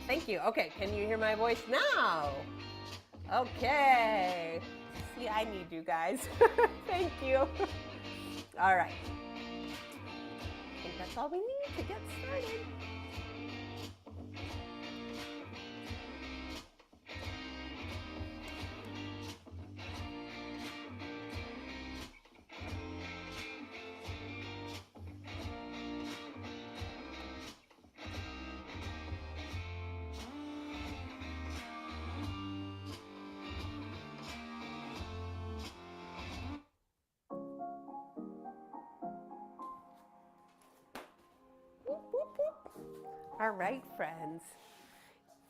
Thank you. Okay, can you hear my voice now? Okay. See, I need you guys. Thank you. All right. I think that's all we need to get started. Whoop, whoop, whoop. All right, friends.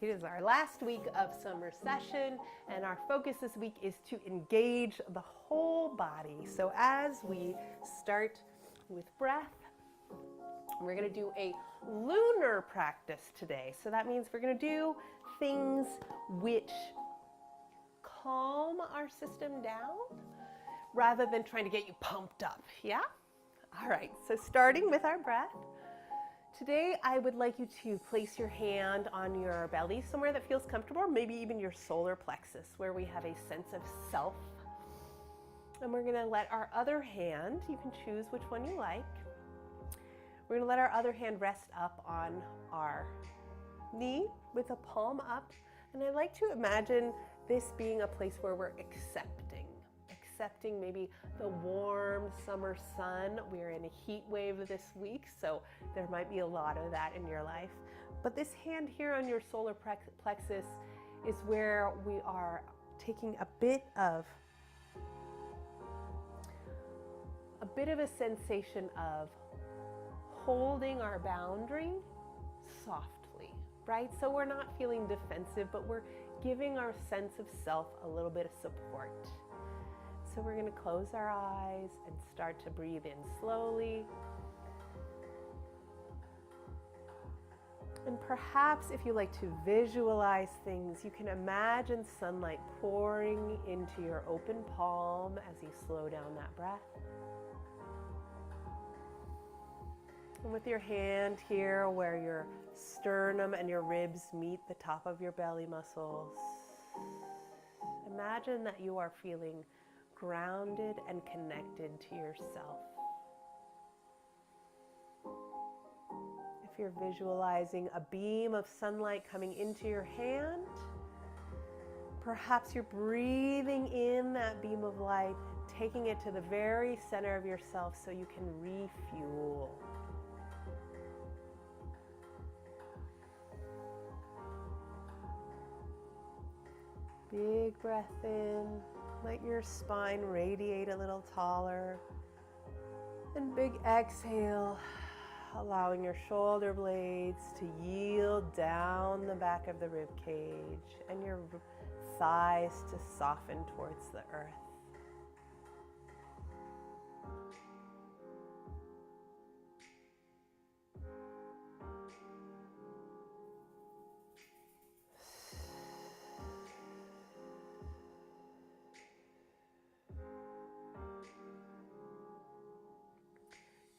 It is our last week of summer session, and our focus this week is to engage the whole body. So as we start with breath, we're going to do a lunar practice today. So that means we're going to do things which calm our system down rather than trying to get you pumped up. Yeah? All right, so starting with our breath. Today, I would like you to place your hand on your belly, somewhere that feels comfortable, or maybe even your solar plexus, where we have a sense of self. And we're gonna let our other hand, you can choose which one you like, we're gonna let our other hand rest up on our knee with a palm up. And I like to imagine this being a place where we're accepting maybe the warm summer sun. We're in a heat wave this week, so there might be a lot of that in your life. But this hand here on your solar plexus is where we are taking a bit of a sensation of holding our boundary softly, right? So we're not feeling defensive, but we're giving our sense of self a little bit of support. So we're going to close our eyes and start to breathe in slowly. And perhaps if you like to visualize things, you can imagine sunlight pouring into your open palm as you slow down that breath. And with your hand here where your sternum and your ribs meet the top of your belly muscles, imagine that you are feeling grounded and connected to yourself. If you're visualizing a beam of sunlight coming into your hand, perhaps you're breathing in that beam of light, taking it to the very center of yourself so you can refuel. Big breath in. Let your spine radiate a little taller. And big exhale, allowing your shoulder blades to yield down the back of the rib cage and your thighs to soften towards the earth.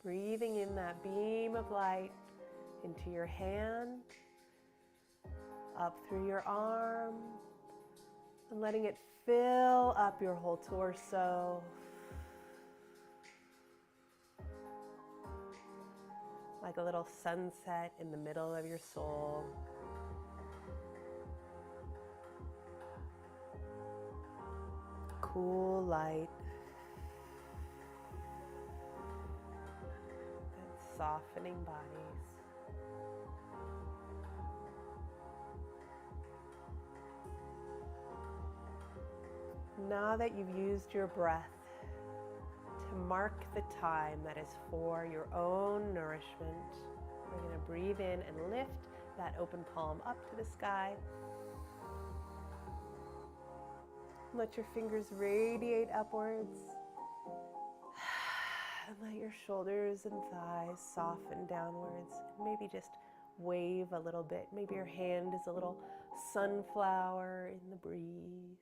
Breathing in that beam of light into your hand, up through your arm, and letting it fill up your whole torso. Like a little sunset in the middle of your soul. Cool light. Softening bodies. Now that you've used your breath to mark the time that is for your own nourishment, we're going to breathe in and lift that open palm up to the sky. Let your fingers radiate upwards. And let your shoulders and thighs soften downwards. Maybe just wave a little bit. Maybe your hand is a little sunflower in the breeze.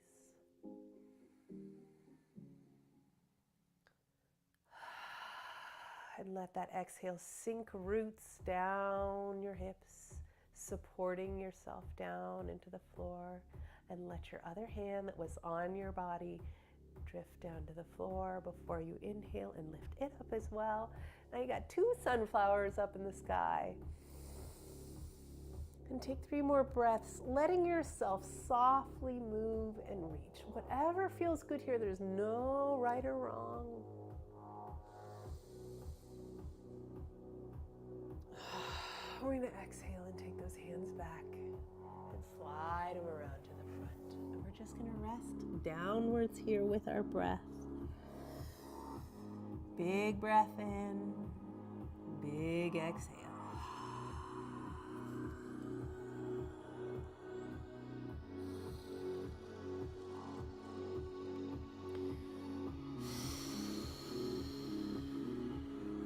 And let that exhale sink roots down your hips, supporting yourself down into the floor, and let your other hand that was on your body drift down to the floor before you inhale and lift it up as well. Now you got 2 sunflowers up in the sky. And take 3 more breaths, letting yourself softly move and reach. Whatever feels good here, there's no right or wrong. We're going to exhale and take those hands back and slide them around to the front. And we're just going to rest downwards here with our breath. Big breath in, big exhale.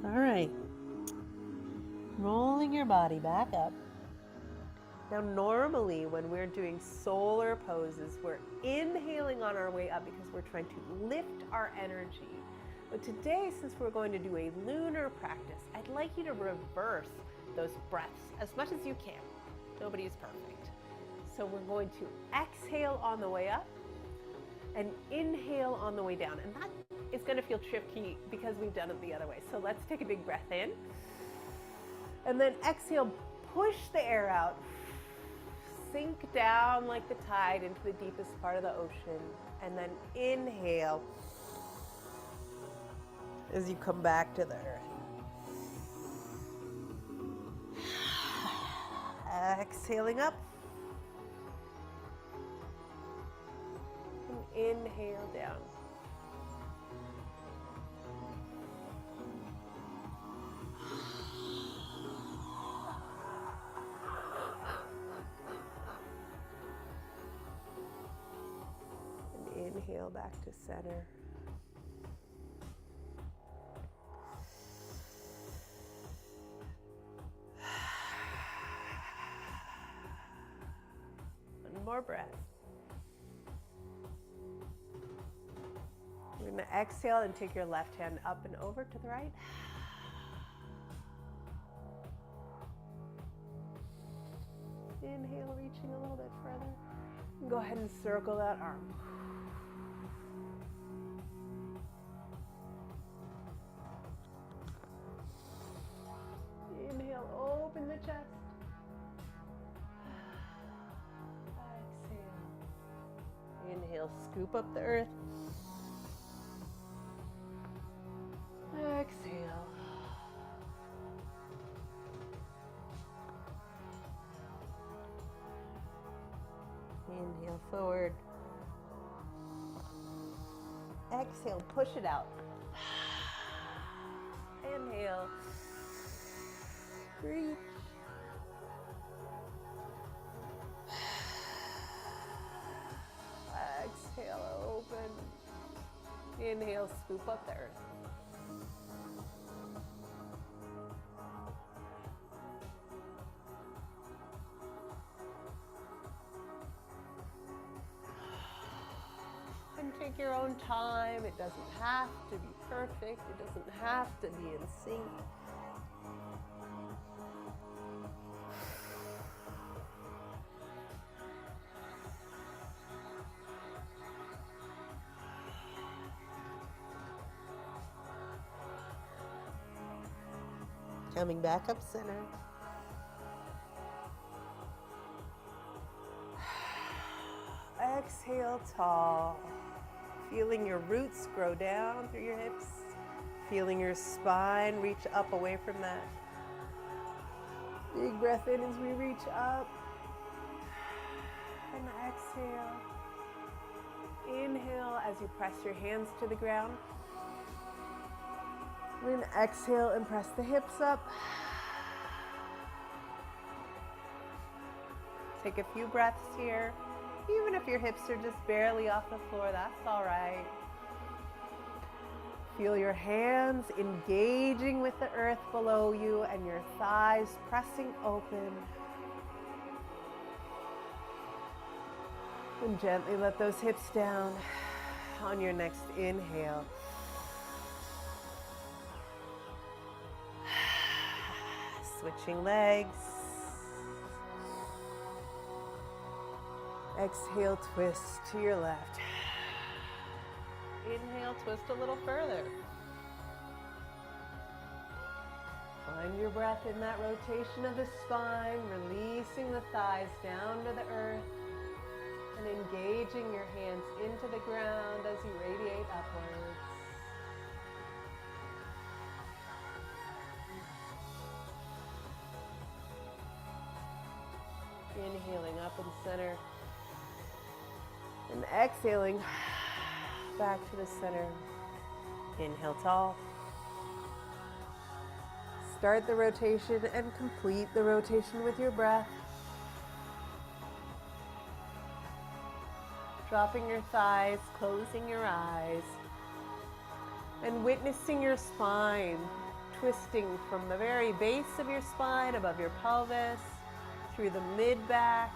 All right. Rolling your body back up. Now normally when we're doing solar poses, we're inhaling on our way up because we're trying to lift our energy. But today, since we're going to do a lunar practice, I'd like you to reverse those breaths as much as you can. Nobody is perfect. So we're going to exhale on the way up and inhale on the way down. And that is going to feel tricky because we've done it the other way. So let's take a big breath in. And then exhale, push the air out. Sink down like the tide into the deepest part of the ocean. And then inhale as you come back to the earth. Exhaling up. And inhale down. And inhale back to center. More breath. You're going to exhale and take your left hand up and over to the right. Inhale, reaching a little bit further. Go ahead and circle that arm. Inhale, open the chest. Inhale, scoop up the earth. Exhale. Inhale, forward. Exhale, push it out. Inhale. Reach. Exhale, open. Inhale, scoop up the earth. And take your own time. It doesn't have to be perfect. It doesn't have to be in sync. Coming back up center. Exhale, tall. Feeling your roots grow down through your hips. Feeling your spine reach up away from that. Big breath in as we reach up. And exhale. Inhale as you press your hands to the ground. Then exhale and press the hips up. Take a few breaths here. Even if your hips are just barely off the floor, that's all right. Feel your hands engaging with the earth below you and your thighs pressing open. And gently let those hips down on your next inhale. Switching legs. Exhale, twist to your left. Inhale, twist a little further. Find your breath in that rotation of the spine, releasing the thighs down to the earth and engaging your hands into the ground as you radiate upwards. Inhaling up and center and exhaling back to the center. Inhale tall. Start the rotation and complete the rotation with your breath. Dropping your thighs, closing your eyes, and witnessing your spine twisting from the very base of your spine above your pelvis, through the mid-back.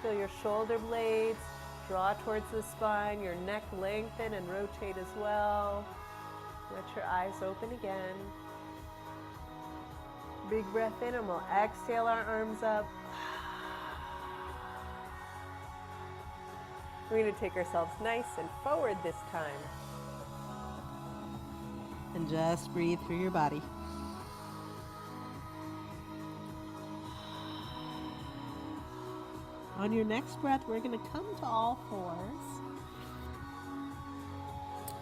Feel your shoulder blades draw towards the spine, your neck lengthen and rotate as well. Let your eyes open again. Big breath in, and we'll exhale our arms up. We're going to take ourselves nice and forward this time. And just breathe through your body. On your next breath, we're going to come to all fours.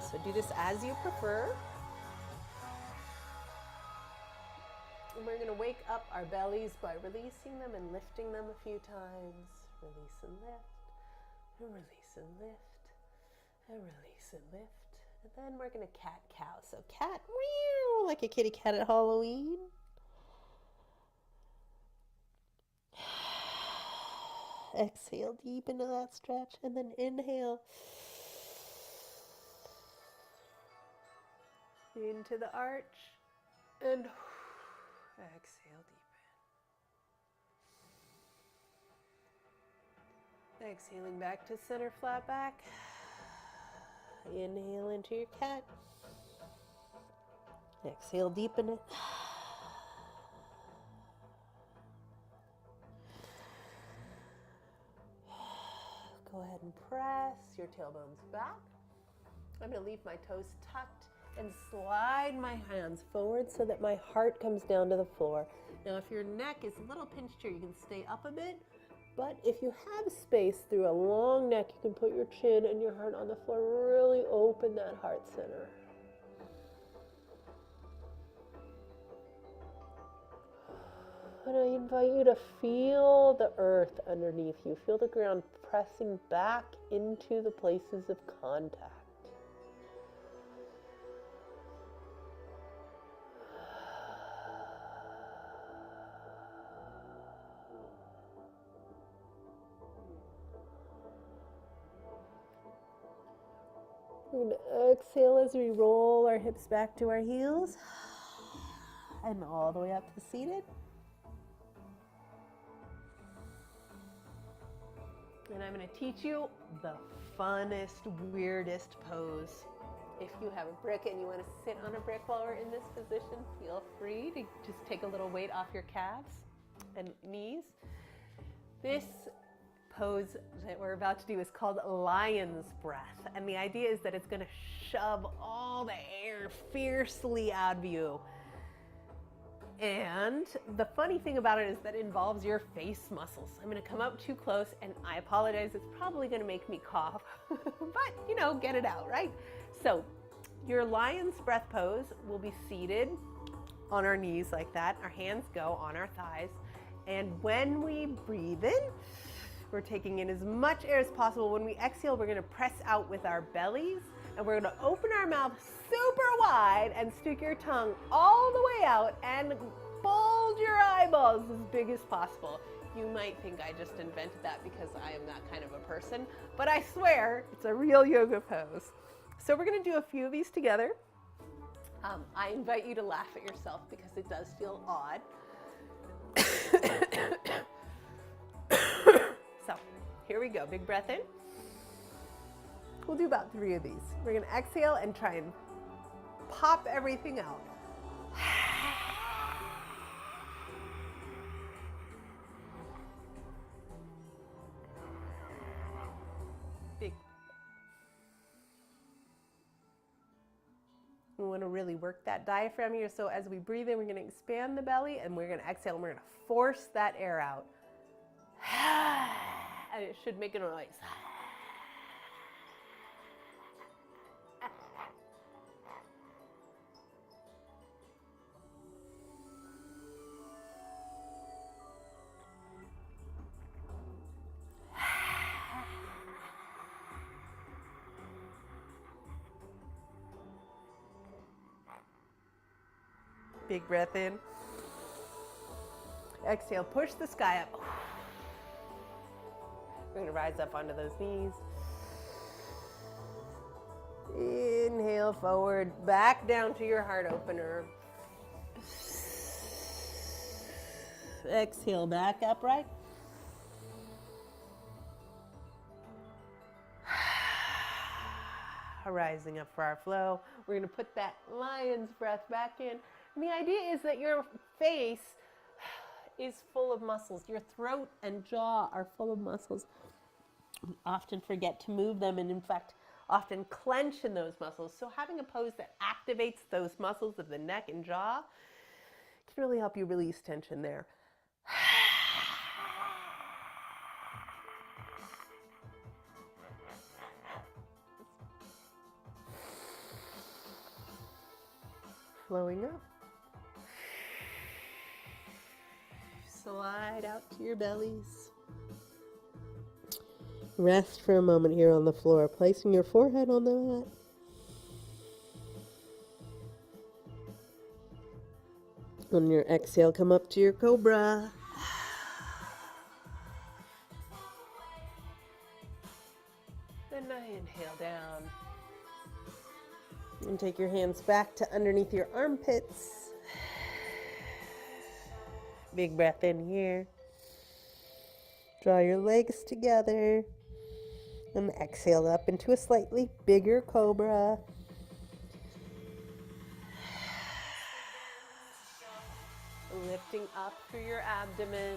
So do this as you prefer. And we're going to wake up our bellies by releasing them and lifting them a few times. Release and lift, and release and lift, and release and lift. And then we're going to cat-cow. So cat, meow, like a kitty cat at Halloween. Exhale deep into that stretch, and then inhale into the arch, and exhale deep in. Exhaling back to center, flat back. Inhale into your cat. Exhale, deepen it. Go ahead and press your tailbones back. I'm going to leave my toes tucked and slide my hands forward so that my heart comes down to the floor. Now, if your neck is a little pinched here, you can stay up a bit. But if you have space through a long neck, you can put your chin and your heart on the floor. Really open that heart center. And I invite you to feel the earth underneath you. Feel the ground pressing back into the places of contact. We're going to exhale as we roll our hips back to our heels and all the way up to seated. And I'm going to teach you the funnest, weirdest pose. If you have a brick and you want to sit on a brick while we're in this position, feel free to just take a little weight off your calves and knees. This pose that we're about to do is called lion's breath. And the idea is that it's going to shove all the air fiercely out of you. And the funny thing about it is that it involves your face muscles. I'm going to come up too close, and I apologize. It's probably going to make me cough, but you know, get it out, right? So your lion's breath pose will be seated on our knees like that. Our hands go on our thighs. And when we breathe in, we're taking in as much air as possible. When we exhale, we're going to press out with our bellies. And we're going to open our mouth super wide and stick your tongue all the way out and bulge your eyeballs as big as possible. You might think I just invented that because I am that kind of a person, but I swear it's a real yoga pose. So we're going to do a few of these together. I invite you to laugh at yourself because it does feel odd. So here we go. Big breath in. We'll do about 3 of these. We're going to exhale and try and pop everything out. We want to really work that diaphragm here. So as we breathe in, we're going to expand the belly, and we're going to exhale, and we're going to force that air out. And it should make a noise. Big breath in. Exhale, push the sky up. We're going to rise up onto those knees. Inhale forward, back down to your heart opener. Exhale, back upright. Rising up for our flow. We're going to put that lion's breath back in. And the idea is that your face is full of muscles. Your throat and jaw are full of muscles. We often forget to move them, and in fact, often clench in those muscles. So having a pose that activates those muscles of the neck and jaw can really help you release tension there. Flowing up. Slide out to your bellies. Rest for a moment here on the floor, placing your forehead on the mat. On your exhale, come up to your cobra. Then inhale down. And take your hands back to underneath your armpits. Big breath in here. Draw your legs together. And exhale up into a slightly bigger cobra. Lifting up through your abdomen.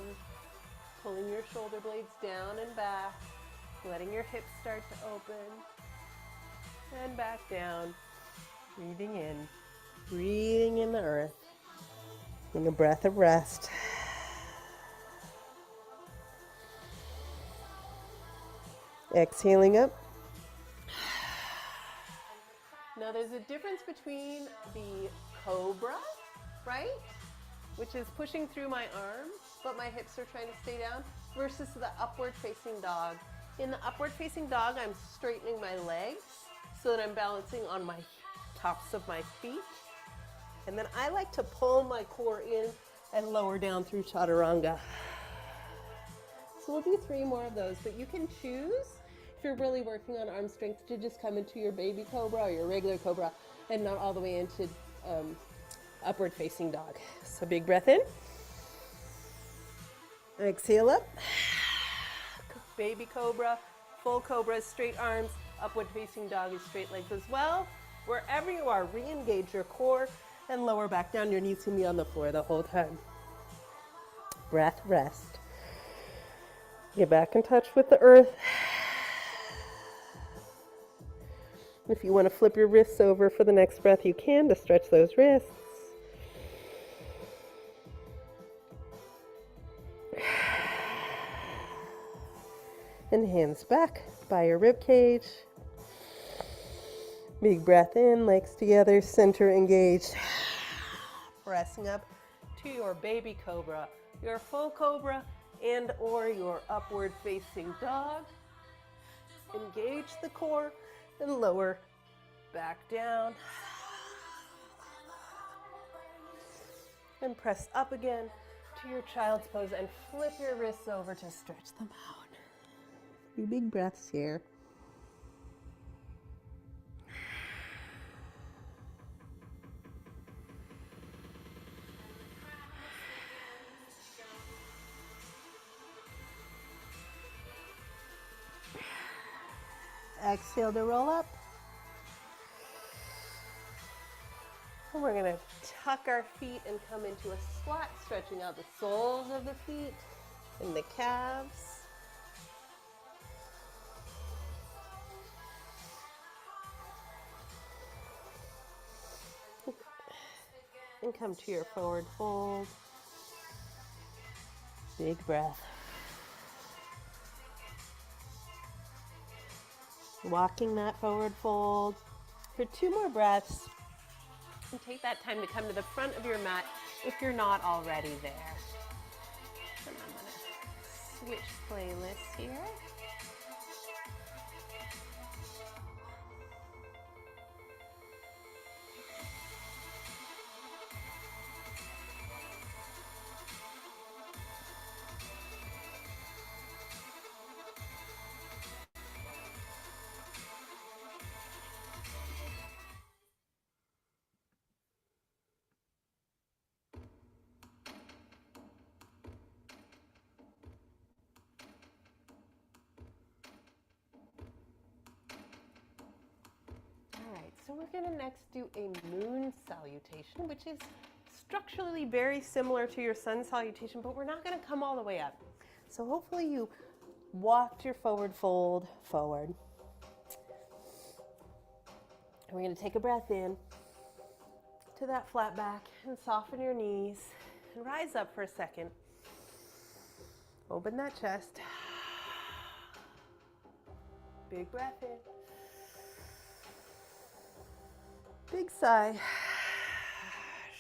Pulling your shoulder blades down and back. Letting your hips start to open. And back down. Breathing in the earth. And a breath of rest. Exhaling up. Now there's a difference between the cobra, right? Which is pushing through my arms, but my hips are trying to stay down, versus the upward facing dog. In the upward facing dog, I'm straightening my legs so that I'm balancing on my tops of my feet. And then I like to pull my core in and lower down through chaturanga. So we'll do 3 more of those, but you can choose, if you're really working on arm strength, to just come into your baby cobra or your regular cobra and not all the way into upward facing dog. So big breath in. Exhale up. Baby cobra, full cobra, straight arms. Upward facing dog is straight legs as well. Wherever you are, re-engage your core and lower back down. Your knees can be on the floor the whole time. Breath, rest. Get back in touch with the earth. If you want to flip your wrists over for the next breath, you can, to stretch those wrists. And hands back by your rib cage. Big breath in, legs together, center engaged. Pressing up to your baby cobra, your full cobra, and or your upward facing dog. Engage the core and lower back down. And press up again to your child's pose and flip your wrists over to stretch them out. 3 big breaths here. Exhale to roll up. And we're going to tuck our feet and come into a squat, stretching out the soles of the feet and the calves. And come to your forward fold. Big breath. Walking that forward fold for 2 more breaths. And take that time to come to the front of your mat if you're not already there. And I'm going to switch playlists here. So we're going to next do a moon salutation, which is structurally very similar to your sun salutation, but we're not going to come all the way up. So hopefully you walked your forward fold forward. And we're going to take a breath in to that flat back and soften your knees and rise up for a second. Open that chest. Big breath in. Big sigh.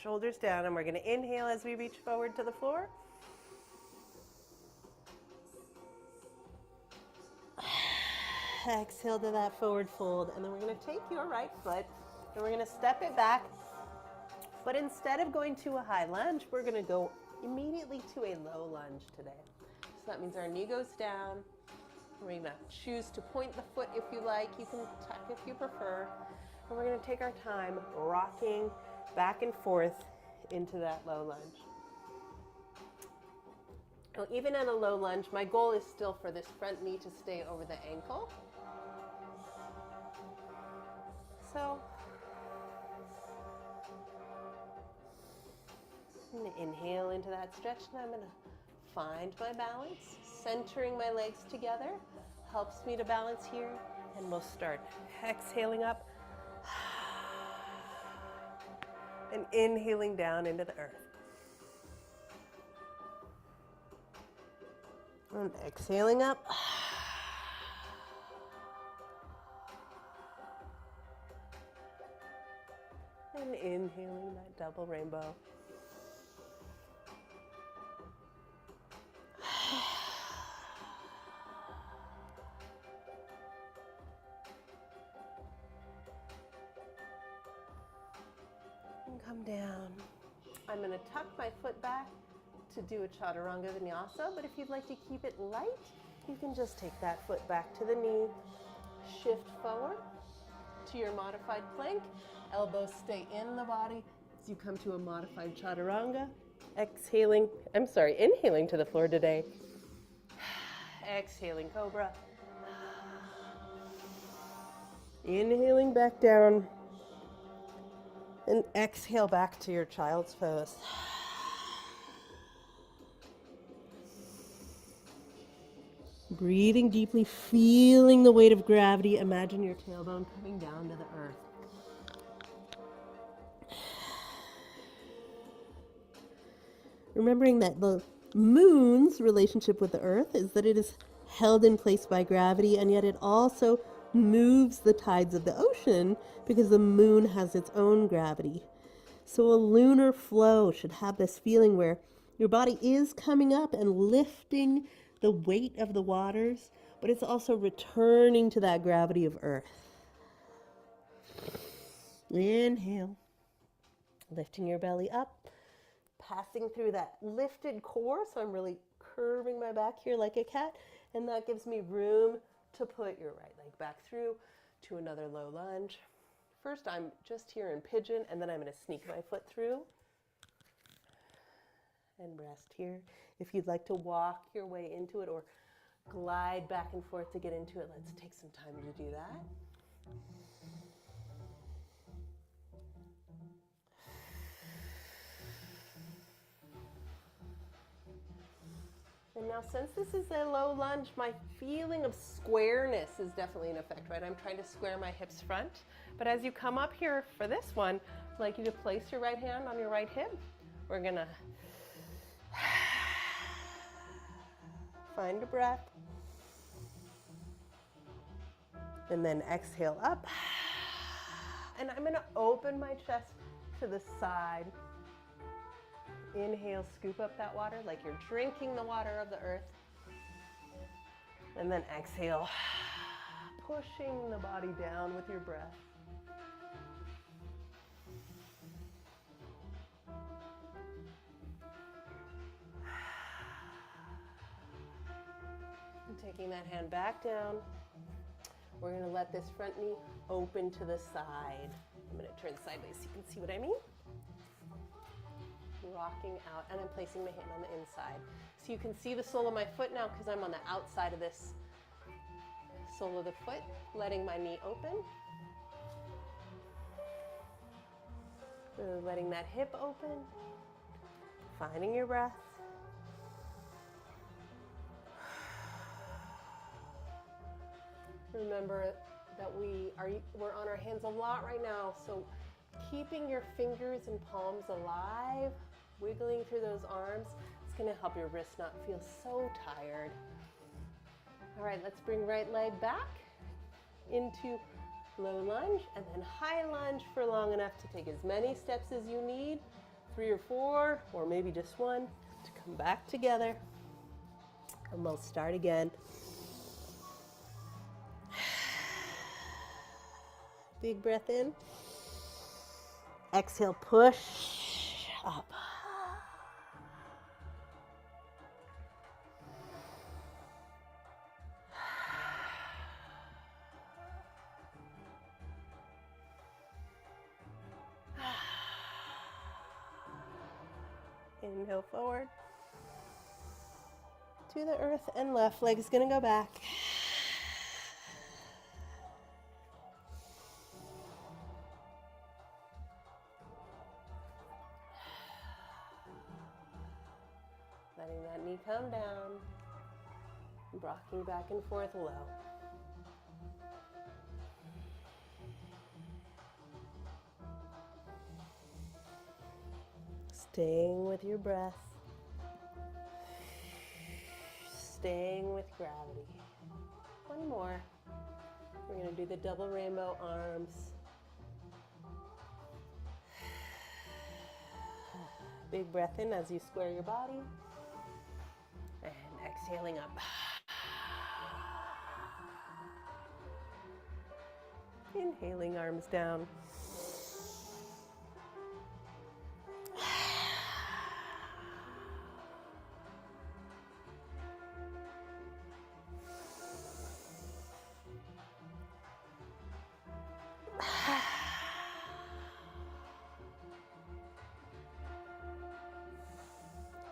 Shoulders down, and we're going to inhale as we reach forward to the floor. Exhale to that forward fold, and then we're going to take your right foot and we're going to step it back. But instead of going to a high lunge, we're going to go immediately to a low lunge today. So that means our knee goes down. We're going to choose to point the foot if you like. You can tuck if you prefer. And we're going to take our time rocking back and forth into that low lunge. Now, even in a low lunge, my goal is still for this front knee to stay over the ankle. So, I'm going to inhale into that stretch, and I'm going to find my balance. Centering my legs together helps me to balance here, and we'll start exhaling up and inhaling down into the earth. And exhaling up. And inhaling that double rainbow. And come down. I'm going to tuck my foot back to do a chaturanga vinyasa, but if you'd like to keep it light, you can just take that foot back to the knee, shift forward to your modified plank, elbows stay in the body as you come to a modified chaturanga, inhaling to the floor today, exhaling cobra, inhaling back down, and exhale back to your child's pose. Breathing deeply, feeling the weight of gravity. Imagine your tailbone coming down to the earth. Remembering that the moon's relationship with the earth is that it is held in place by gravity, and yet it also moves the tides of the ocean because the moon has its own gravity. So a lunar flow should have this feeling where your body is coming up and lifting the weight of the waters, but it's also returning to that gravity of earth. Inhale, lifting your belly up, passing through that lifted core, so I'm really curving my back here like a cat, and that gives me room to put your right leg back through to another low lunge. First, I'm just here in pigeon, and then I'm going to sneak my foot through and rest here. If you'd like to walk your way into it or glide back and forth to get into it, let's take some time to do that. And now since this is a low lunge, my feeling of squareness is definitely in effect, right? I'm trying to square my hips front. But as you come up here for this one, I'd like you to place your right hand on your right hip. We're gonna find a breath. And then exhale up. And I'm gonna open my chest to the side. Inhale, scoop up that water like you're drinking the water of the earth. And then exhale, pushing the body down with your breath. And taking that hand back down, we're going to let this front knee open to the side. I'm going to turn sideways so you can see what I mean. Rocking out, and I'm placing my hand on the inside. So you can see the sole of my foot now because I'm on the outside of this sole of the foot, letting my knee open. Really letting that hip open. Finding your breath. Remember that we're on our hands a lot right now, so keeping your fingers and palms alive, wiggling through those arms, it's going to help your wrists not feel so tired. All right, let's bring right leg back into low lunge and then high lunge for long enough to take as many steps as you need, 3 or 4, or maybe just 1, to come back together. And we'll start again. Big breath in. Exhale, push up. Inhale forward to the earth, and left leg is going to go back. Letting that knee come down, rocking back and forth low. Staying with your breath, staying with gravity. One more. We're going to do the double rainbow arms. Big breath in as you square your body. And exhaling up. Inhaling, arms down.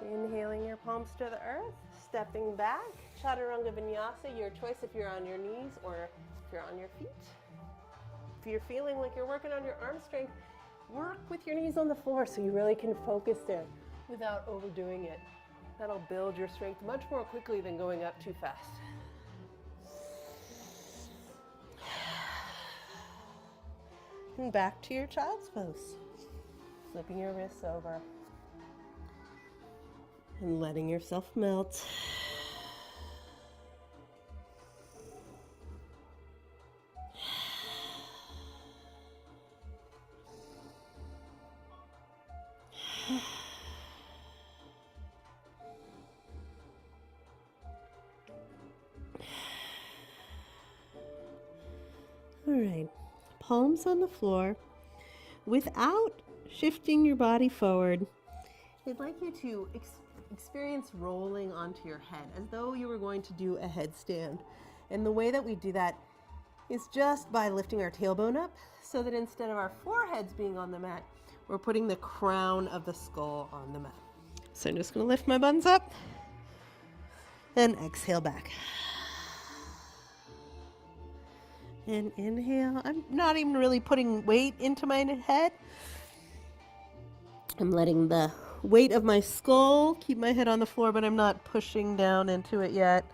Inhaling your palms to the earth, stepping back, chaturanga vinyasa, your choice if you're on your knees or if you're on your feet. If you're feeling like you're working on your arm strength, work with your knees on the floor so you really can focus there without overdoing it. That'll build your strength much more quickly than going up too fast. And back to your child's pose. Flipping your wrists over. And letting yourself melt. All right, palms on the floor. Without shifting your body forward, I'd like you to experience rolling onto your head as though you were going to do a headstand. And the way that we do that is just by lifting our tailbone up so that instead of our foreheads being on the mat, we're putting the crown of the skull on the mat. So I'm just going to lift my buns up and exhale back. And inhale. I'm not even really putting weight into my head. I'm letting the weight of my skull. Keep my head on the floor, but I'm not pushing down into it yet.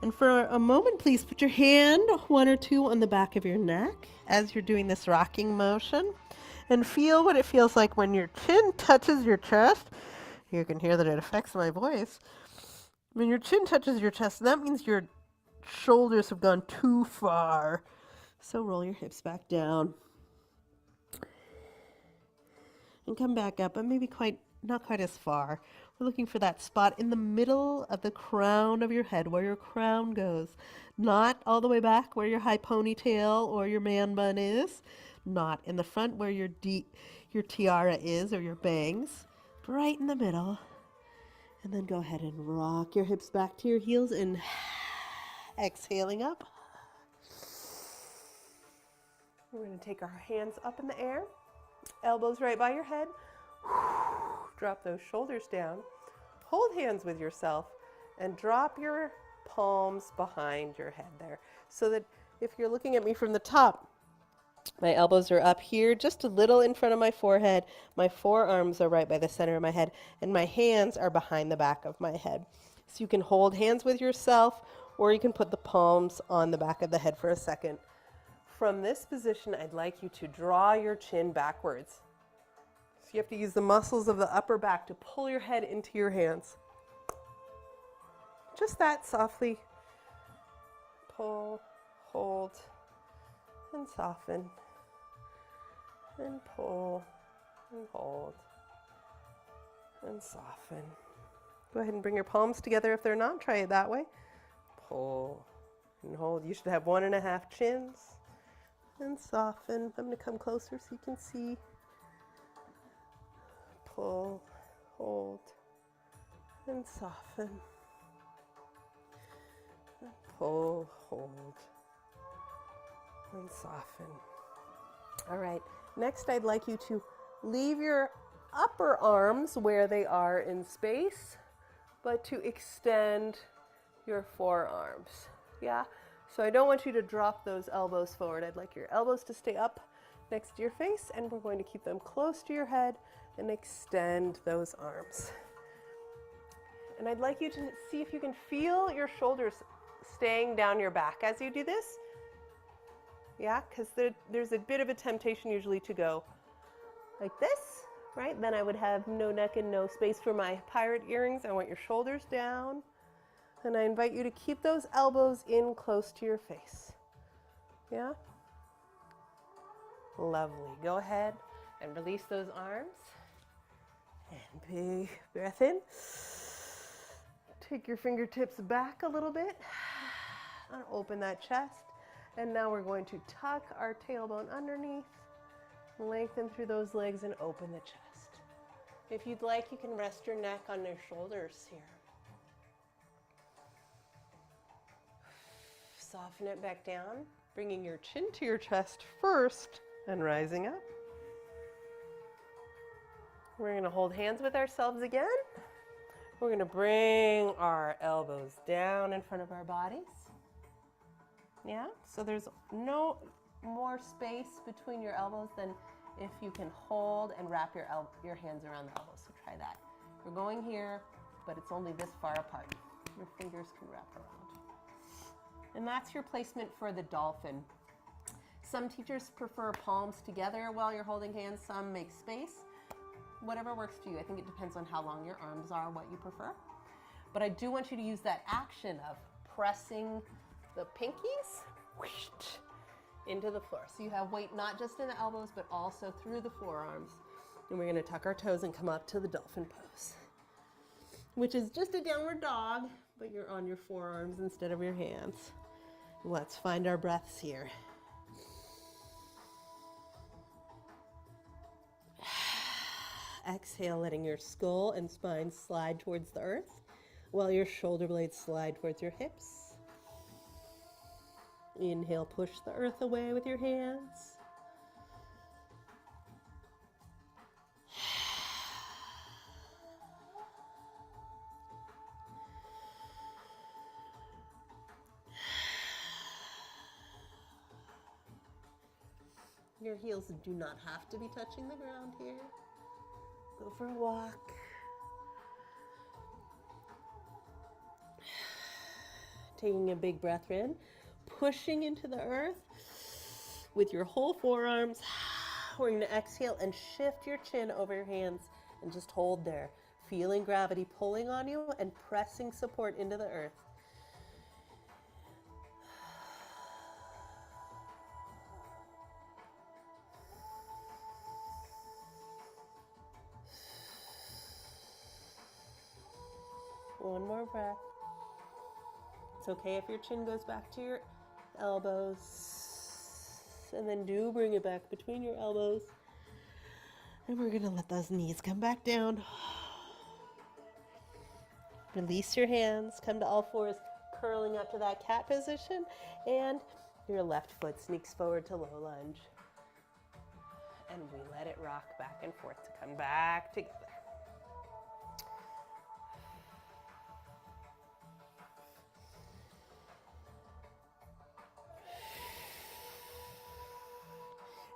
And for a moment, please put your hand, one or two, on the back of your neck as you're doing this rocking motion. And feel what it feels like when your chin touches your chest. You can hear that it affects my voice. When your chin touches your chest, that means your shoulders have gone too far. So roll your hips back down. And come back up, but maybe not quite as far. We're looking for that spot in the middle of the crown of your head, where your crown goes. Not all the way back where your high ponytail or your man bun is. Not in the front where your tiara is or your bangs. Right in the middle. And then go ahead and rock your hips back to your heels and exhaling up. We're going to take our hands up in the air. Elbows right by your head. Drop those shoulders down. Hold hands with yourself and drop your palms behind your head there. So that if you're looking at me from the top, my elbows are up here, just a little in front of my forehead. My forearms are right by the center of my head, and my hands are behind the back of my head. So you can hold hands with yourself, or you can put the palms on the back of the head for a second. From this position, I'd like you to draw your chin backwards. So you have to use the muscles of the upper back to pull your head into your hands. Just that, softly. Pull, hold, and soften. And pull, and hold, and soften. Go ahead and bring your palms together if they're not. Try it that way. Pull and hold. You should have 1.5 chins. And soften. I'm going to come closer so you can see. Pull, hold, and soften. And pull, hold, and soften. All right. Next, I'd like you to leave your upper arms where they are in space, but to extend your forearms. Yeah? So I don't want you to drop those elbows forward. I'd like your elbows to stay up next to your face, and we're going to keep them close to your head and extend those arms. And I'd like you to see if you can feel your shoulders staying down your back as you do this. Yeah, because there's a bit of a temptation usually to go like this, right? Then I would have no neck and no space for my pirate earrings. I want your shoulders down. And I invite you to keep those elbows in close to your face. Yeah? Lovely. Go ahead and release those arms. And big breath in. Take your fingertips back a little bit. And open that chest. And now we're going to tuck our tailbone underneath. Lengthen through those legs and open the chest. If you'd like, you can rest your neck on your shoulders here. Soften it back down, bringing your chin to your chest first and rising up. We're going to hold hands with ourselves again. We're going to bring our elbows down in front of our bodies. Yeah, so there's no more space between your elbows than if you can hold and wrap your hands around the elbows. So try that. We're going here, but it's only this far apart. Your fingers can wrap around. And that's your placement for the dolphin. Some teachers prefer palms together while you're holding hands. Some make space. Whatever works for you. I think it depends on how long your arms are, what you prefer. But I do want you to use that action of pressing the pinkies into the floor. So you have weight not just in the elbows, but also through the forearms. And we're going to tuck our toes and come up to the dolphin pose, which is just a downward dog, but you're on your forearms instead of your hands. Let's find our breaths here. Exhale, letting your skull and spine slide towards the earth while your shoulder blades slide towards your hips. Inhale, push the earth away with your hands. Your heels do not have to be touching the ground here. Go for a walk. Taking a big breath in, pushing into the earth with your whole forearms. We're going to exhale and shift your chin over your hands and just hold there, feeling gravity pulling on you and pressing support into the earth. One more breath. It's okay if your chin goes back to your elbows. And then do bring it back between your elbows. And we're going to let those knees come back down. Release your hands. Come to all fours, curling up to that cat position. And your left foot sneaks forward to low lunge. And we let it rock back and forth to come back together.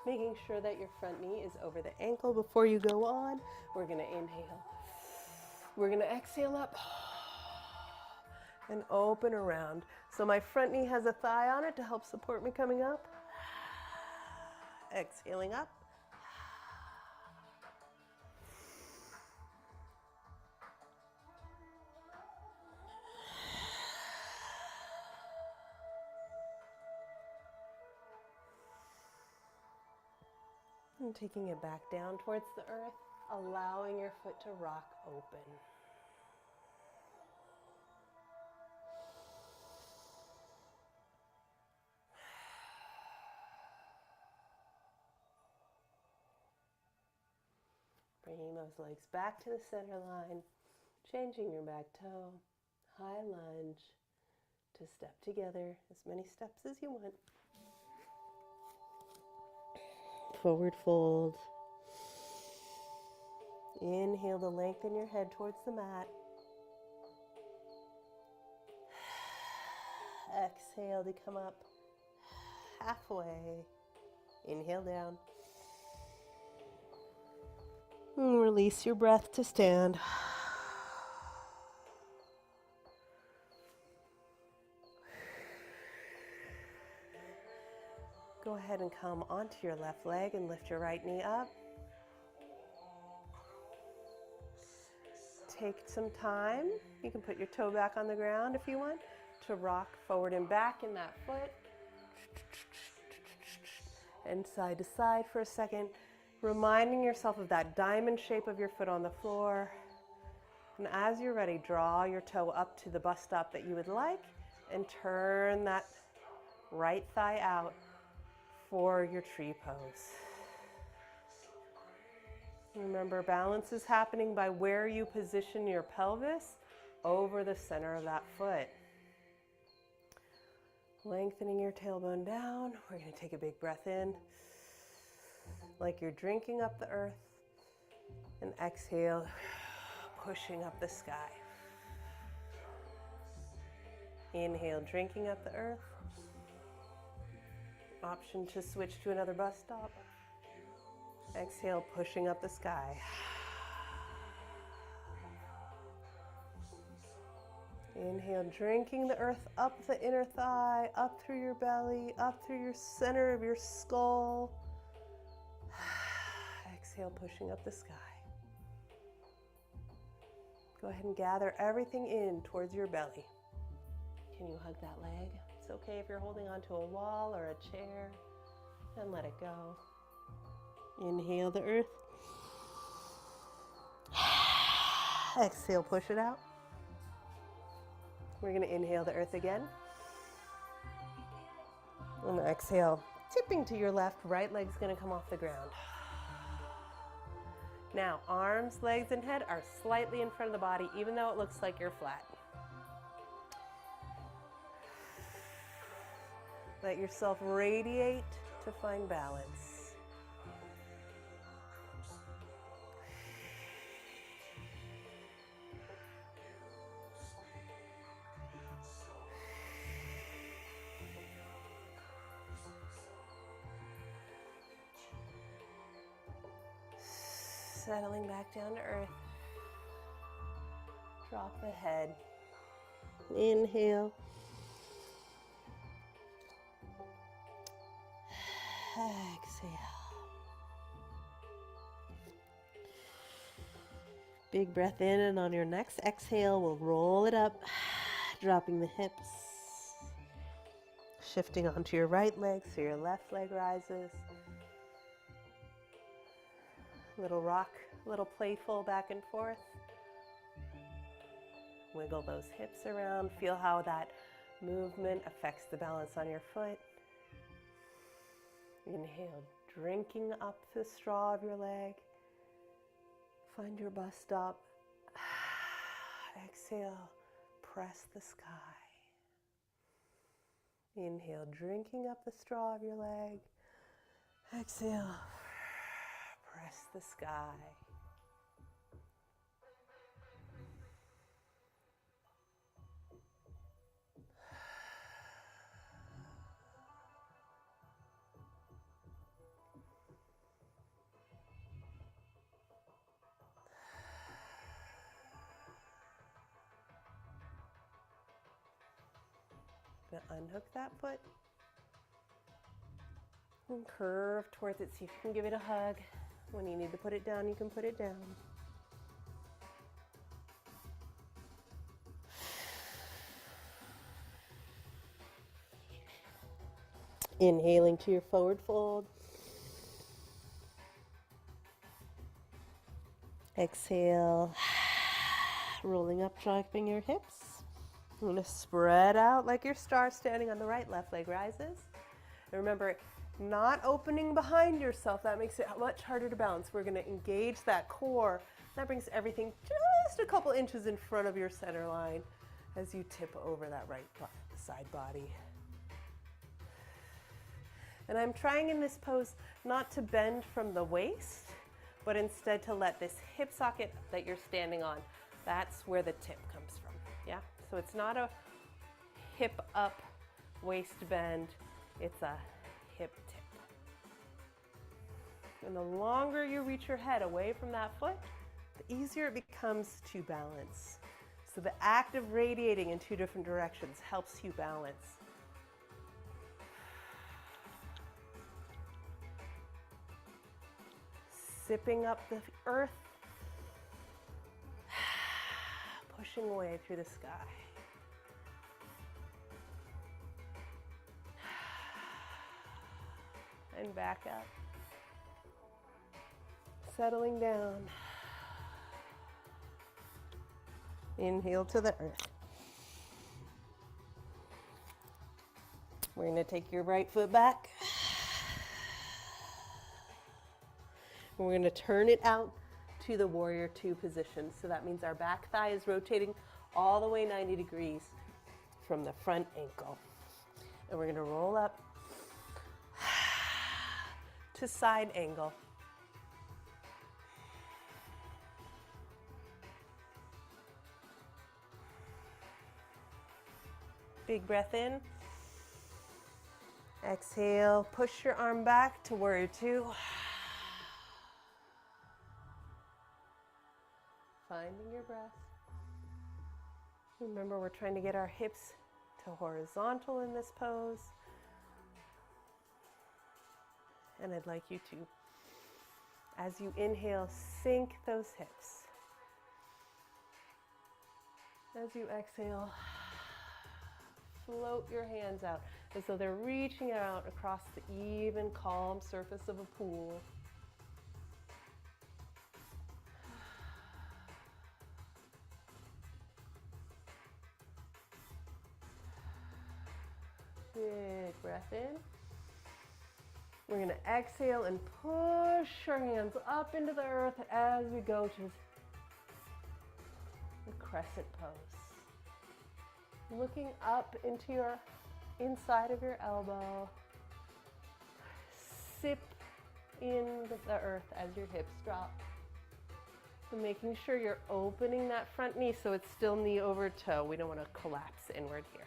Making sure that your front knee is over the ankle before you go on. We're going to inhale. We're going to exhale up and open around. So my front knee has a thigh on it to help support me coming up. Exhaling up. And taking it back down towards the earth, allowing your foot to rock open. Bringing those legs back to the center line, changing your back toe, high lunge to step together, as many steps as you want. Forward fold. Inhale to lengthen your head towards the mat. Exhale to come up halfway. Inhale down. And release your breath to stand. Go ahead and come onto your left leg and lift your right knee up. Take some time. You can put your toe back on the ground if you want to rock forward and back in that foot. And side to side for a second, reminding yourself of that diamond shape of your foot on the floor. And as you're ready, draw your toe up to the bus stop that you would like and turn that right thigh out for your tree pose. Remember, balance is happening by where you position your pelvis over the center of that foot. Lengthening your tailbone down. We're going to take a big breath in, like you're drinking up the earth, and exhale, pushing up the sky. Inhale, drinking up the earth. Option to switch to another bus stop. Exhale, pushing up the sky. Inhale, drinking the earth up the inner thigh, up through your belly, up through your center of your skull. Exhale, pushing up the sky. Go ahead and gather everything in towards your belly. Can you hug that leg? It's okay if you're holding onto a wall or a chair, and let it go. Inhale the earth. Exhale, push it out. We're going to inhale the earth again. And exhale, tipping to your left, right leg's going to come off the ground. Now, arms, legs, and head are slightly in front of the body, even though it looks like you're flat. Let yourself radiate to find balance. Settling back down to earth. Drop the head. Inhale. Exhale. Big breath in, and on your next exhale, we'll roll it up, dropping the hips. Shifting onto your right leg so your left leg rises. Little rock, little playful back and forth. Wiggle those hips around. Feel how that movement affects the balance on your foot. Inhale, drinking up the straw of your leg. Find your bus stop. Exhale, press the sky. Inhale, drinking up the straw of your leg. Exhale, press the sky. Unhook that foot and curve towards it. See if you can give it a hug. When you need to put it down, you can put it down. Inhaling to your forward fold. Exhale, rolling up, dropping your hips. You're going to spread out like your star, standing on the right. Left leg rises. And remember, not opening behind yourself. That makes it much harder to balance. We're going to engage that core. That brings everything just a couple inches in front of your center line as you tip over that right side body. And I'm trying in this pose not to bend from the waist, but instead to let this hip socket that you're standing on, that's where the tip comes from. Yeah? So it's not a hip up, waist bend, it's a hip tip. And the longer you reach your head away from that foot, the easier it becomes to balance. So the act of radiating in two different directions helps you balance. Sipping up the earth, pushing away through the sky. And back up. Settling down. Inhale to the earth. We're going to take your right foot back. We're going to turn it out to the warrior two position. So that means our back thigh is rotating all the way 90 degrees from the front ankle. And we're going to roll up to side angle. Big breath in. Exhale, push your arm back to warrior two. Finding your breath. Remember, we're trying to get our hips to horizontal in this pose. And I'd like you to, as you inhale, sink those hips. As you exhale, float your hands out as though they're reaching out across the even, calm surface of a pool. Big breath in. We're going to exhale and push our hands up into the earth as we go to the crescent pose. Looking up into your inside of your elbow. Sip in the earth as your hips drop. So making sure you're opening that front knee so it's still knee over toe. We don't want to collapse inward here.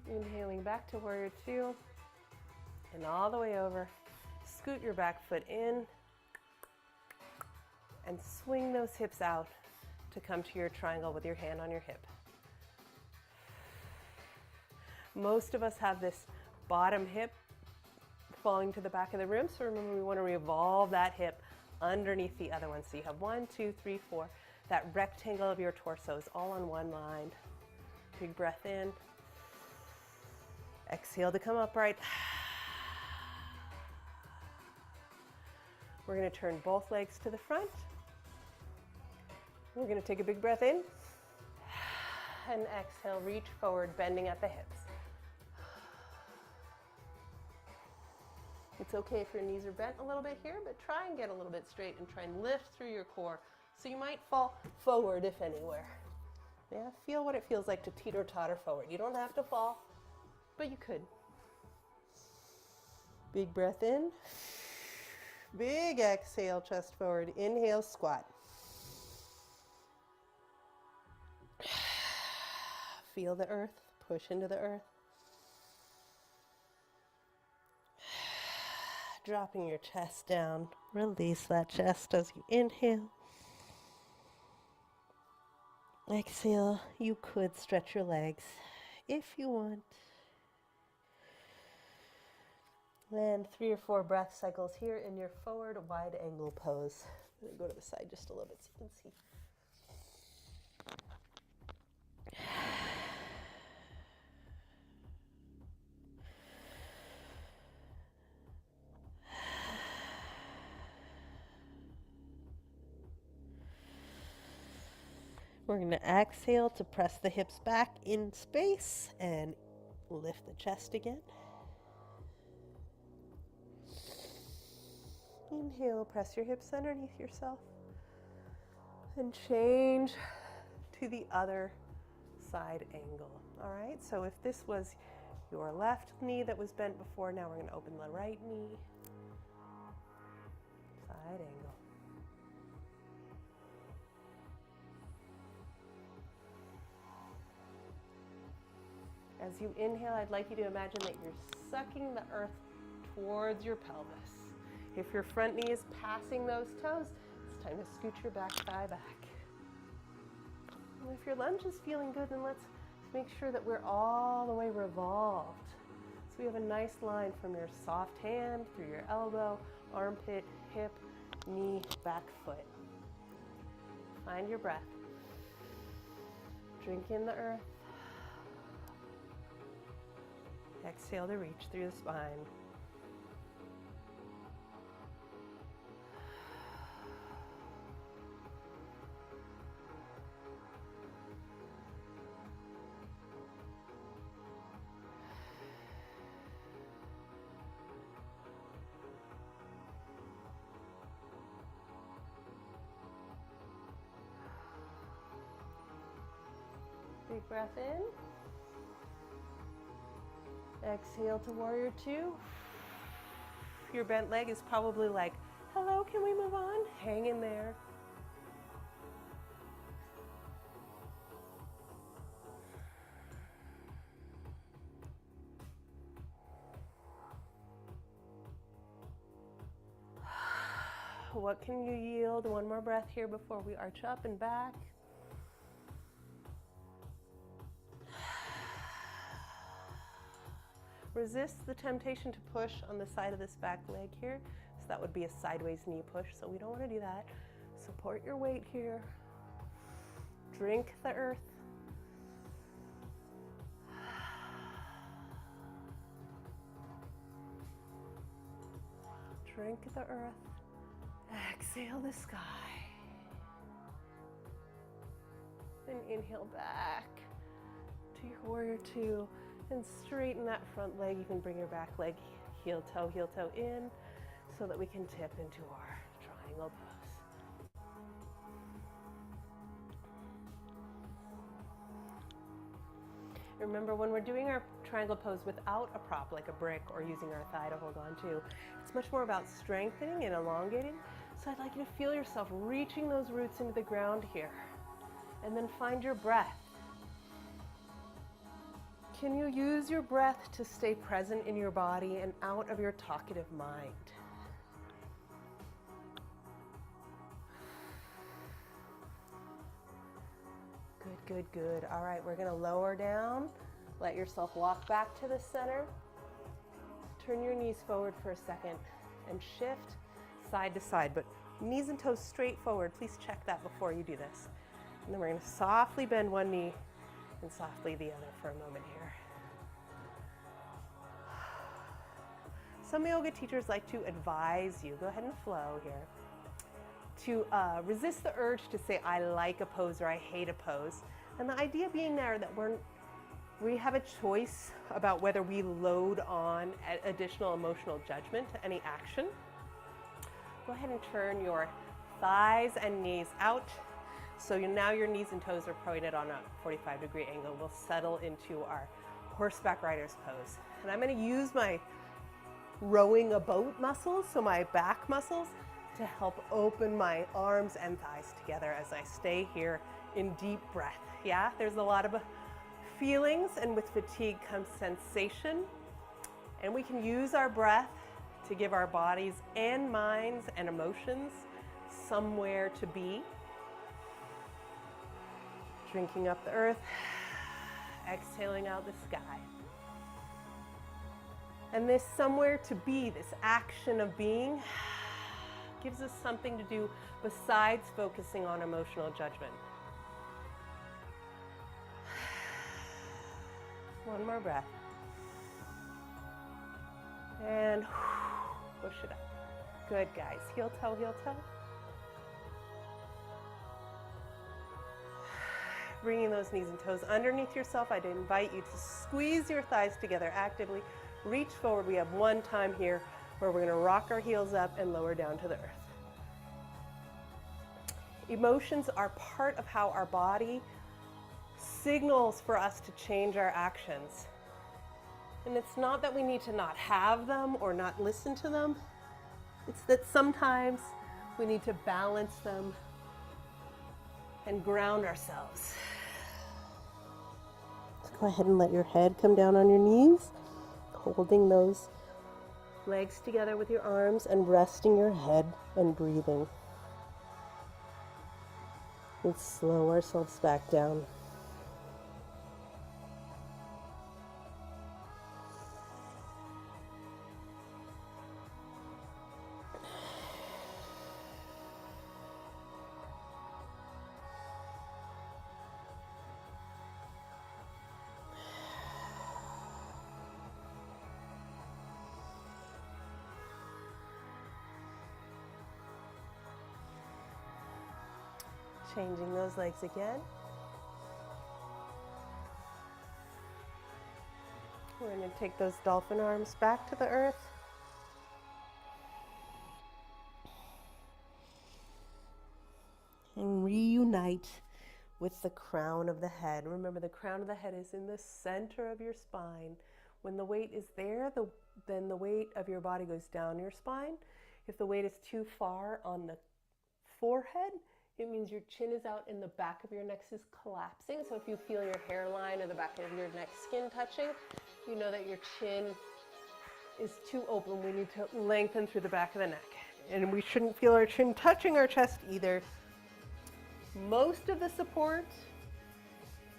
Inhaling back to warrior two and all the way over. Scoot your back foot in and swing those hips out to come to your triangle with your hand on your hip. Most of us have this bottom hip falling to the back of the room, so remember we want to revolve that hip underneath the other one. So you have 1, 2, 3, 4. That rectangle of your torso is all on one line. Big breath in. Exhale to come upright. We're going to turn both legs to the front. We're going to take a big breath in. And exhale, reach forward, bending at the hips. It's okay if your knees are bent a little bit here, but try and get a little bit straight and try and lift through your core. So you might fall forward if anywhere. Yeah, feel what it feels like to teeter-totter forward. You don't have to fall, but you could. Big breath in. Big exhale, chest forward. Inhale, squat. Feel the earth, push into the earth. Dropping your chest down. Release that chest as you inhale. Exhale, you could stretch your legs if you want. And 3 or 4 breath cycles here in your forward wide angle pose. I'm going to go to the side just a little bit so you can see. We're going to exhale to press the hips back in space and lift the chest again. Inhale, press your hips underneath yourself and change to the other side angle. All right, so if this was your left knee that was bent before, now we're going to open the right knee. Side angle. As you inhale, I'd like you to imagine that you're sucking the earth towards your pelvis. If your front knee is passing those toes, it's time to scoot your back thigh back. And if your lunge is feeling good, then let's make sure that we're all the way revolved. So we have a nice line from your soft hand through your elbow, armpit, hip, knee, back foot. Find your breath. Drink in the earth. Exhale to reach through the spine. Big breath in. Exhale to warrior two. Your bent leg is probably like, hello, can we move on? Hang in there. What can you yield? One more breath here before we arch up and back. Resist the temptation to push on the side of this back leg here. So that would be a sideways knee push, so we don't want to do that. Support your weight here. Drink the earth. Drink the earth. Exhale the sky. And inhale back to your warrior two. And straighten that front leg. You can bring your back leg heel toe in so that we can tip into our triangle pose. Remember, when we're doing our triangle pose without a prop like a brick or using our thigh to hold on to, it's much more about strengthening and elongating. So I'd like you to feel yourself reaching those roots into the ground here. And then find your breath. Can you use your breath to stay present in your body and out of your talkative mind? Good, good, good. All right, we're gonna lower down. Let yourself walk back to the center. Turn your knees forward for a second and shift side to side, but knees and toes straight forward. Please check that before you do this. And then we're gonna softly bend one knee and softly the other for a moment here. Some yoga teachers like to advise you, go ahead and flow here, to resist the urge to say, I like a pose or I hate a pose. And the idea being there that we have a choice about whether we load on additional emotional judgment to any action. Go ahead and turn your thighs and knees out. So now your knees and toes are pointed on a 45-degree angle. We'll settle into our horseback rider's pose. And I'm going to use my rowing a boat muscles, so my back muscles, to help open my arms and thighs together as I stay here in deep breath. Yeah, there's a lot of feelings, and with fatigue comes sensation. And we can use our breath to give our bodies and minds and emotions somewhere to be. Drinking up the earth, exhaling out the sky. And this somewhere to be, this action of being, gives us something to do besides focusing on emotional judgment. One more breath. And push it up. Good, guys. Heel toe, heel toe. Bringing those knees and toes underneath yourself. I'd invite you to squeeze your thighs together actively. Reach forward. We have one time here where we're going to rock our heels up and lower down to the earth. Emotions are part of how our body signals for us to change our actions. And it's not that we need to not have them or not listen to them. It's that sometimes we need to balance them and ground ourselves. Go ahead and let your head come down on your knees, holding those legs together with your arms and resting your head and breathing. Let's slow ourselves back down. Changing those legs again. We're going to take those dolphin arms back to the earth. And reunite with the crown of the head. Remember, the crown of the head is in the center of your spine. When the weight is there, then the weight of your body goes down your spine. If the weight is too far on the forehead, it means your chin is out and the back of your neck is collapsing. So if you feel your hairline or the back of your neck skin touching, you know that your chin is too open. We need to lengthen through the back of the neck. And we shouldn't feel our chin touching our chest either. Most of the support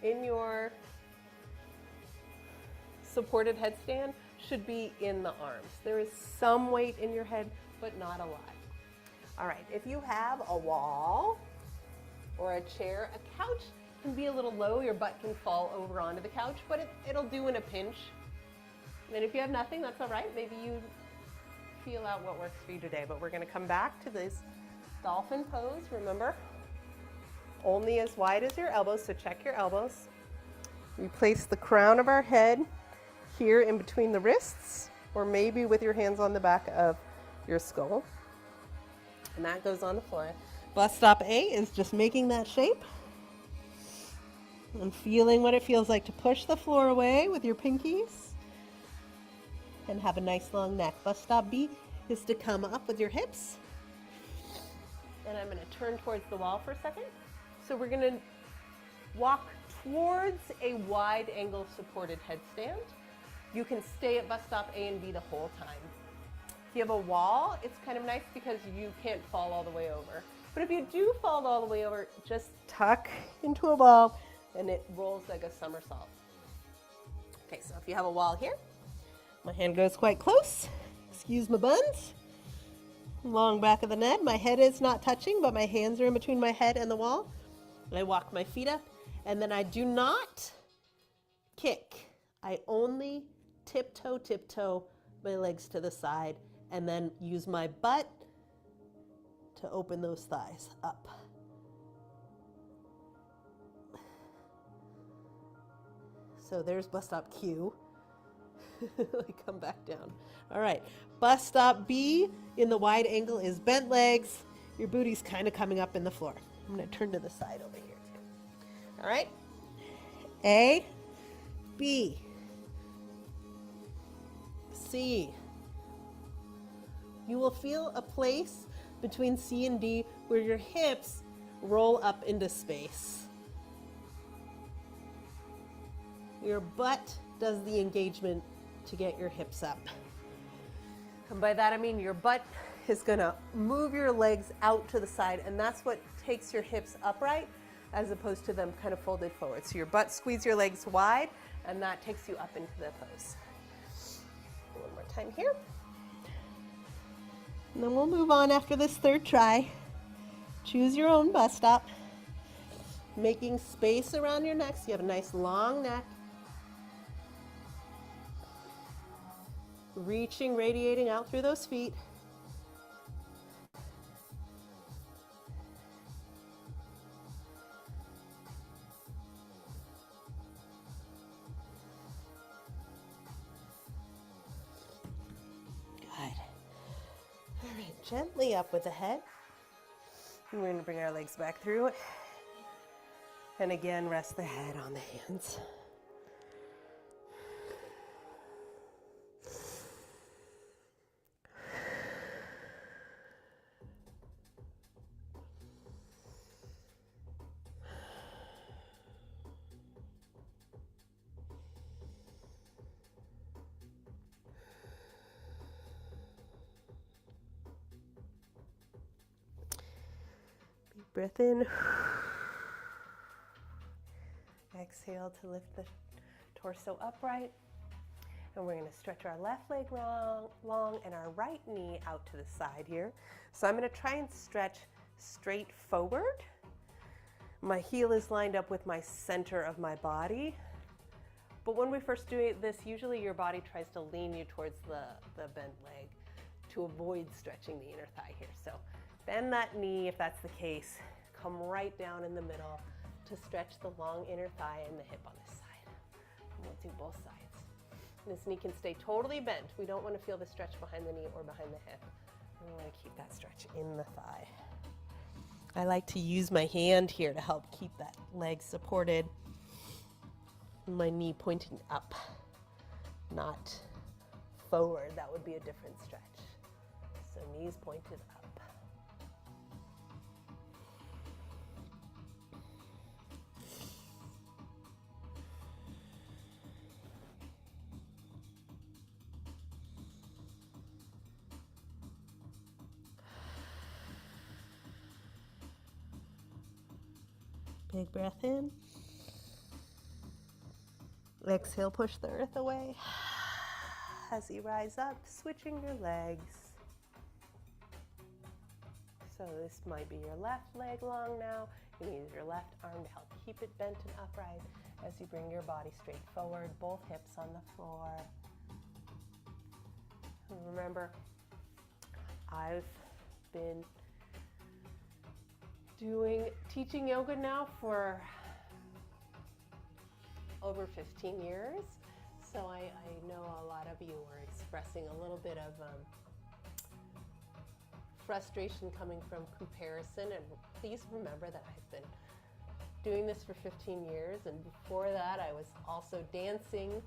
in your supported headstand should be in the arms. There is some weight in your head, but not a lot. All right, if you have a wall or a chair, a couch can be a little low. Your butt can fall over onto the couch, but it'll do in a pinch. And if you have nothing, that's all right. Maybe you feel out what works for you today, but we're gonna come back to this dolphin pose. Remember, only as wide as your elbows, so check your elbows. We place the crown of our head here in between the wrists, or maybe with your hands on the back of your skull. And that goes on the floor. Bus stop A is just making that shape and feeling what it feels like to push the floor away with your pinkies and have a nice long neck. Bus stop B is to come up with your hips. And I'm going to turn towards the wall for a second. So we're going to walk towards a wide angle supported headstand. You can stay at bus stop A and B the whole time. If you have a wall, it's kind of nice because you can't fall all the way over. But if you do fall all the way over, just tuck into a ball and it rolls like a somersault. Okay, so if you have a wall here, my hand goes quite close. Excuse my buns. Long back of the neck. My head is not touching, but my hands are in between my head and the wall. And I walk my feet up, and then I do not kick. I only tiptoe my legs to the side, and then use my butt to open those thighs up. So there's bus stop Q. Come back down. All right, bus stop B in the wide angle is bent legs. Your booty's kind of coming up in the floor. I'm going to turn to the side over here too. All right, A, B, C. You will feel a place between C and D where your hips roll up into space. Your butt does the engagement to get your hips up. And by that I mean your butt is gonna move your legs out to the side, and that's what takes your hips upright as opposed to them kind of folded forward. So your butt squeeze your legs wide, and that takes you up into the pose. One more time here. And then we'll move on after this third try. Choose your own bus stop. Making space around your neck so you have a nice long neck. Reaching, radiating out through those feet. Good. All right, gently up with the head. And we're going to bring our legs back through. And again, rest the head on the hands. Breath in. Exhale to lift the torso upright. And we're going to stretch our left leg long and our right knee out to the side here. So I'm going to try and stretch straight forward. My heel is lined up with my center of my body. But when we first do this, usually your body tries to lean you towards the bent leg to avoid stretching the inner thigh here. So bend that knee if that's the case. Come right down in the middle to stretch the long inner thigh and the hip on this side. And we'll do both sides. And this knee can stay totally bent. We don't want to feel the stretch behind the knee or behind the hip. We want to keep that stretch in the thigh. I like to use my hand here to help keep that leg supported. And my knee pointing up, not forward. That would be a different stretch. So knees pointed up. Big breath in. Exhale, push the earth away. As you rise up, switching your legs. So this might be your left leg long now. You can use your left arm to help keep it bent and upright as you bring your body straight forward, both hips on the floor. And remember, I've been teaching yoga now for over 15 years. So I know a lot of you are expressing a little bit of frustration coming from comparison. And please remember that I've been doing this for 15 years. And before that, I was also dancing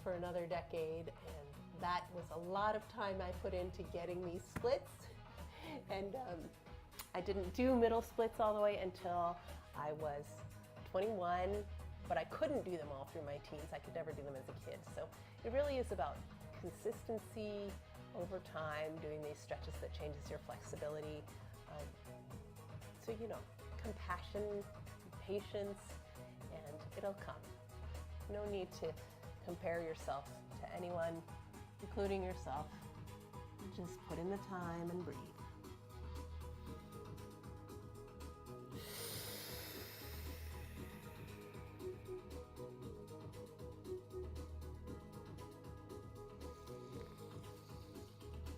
for another decade. And that was a lot of time I put into getting these splits. And I didn't do middle splits all the way until I was 21. but I couldn't do them all through my teens. I could never do them as a kid. So it really is about consistency over time, doing these stretches that changes your flexibility. So, you know, compassion, patience, and it'll come. No need to compare yourself to anyone, including yourself. Just put in the time and breathe.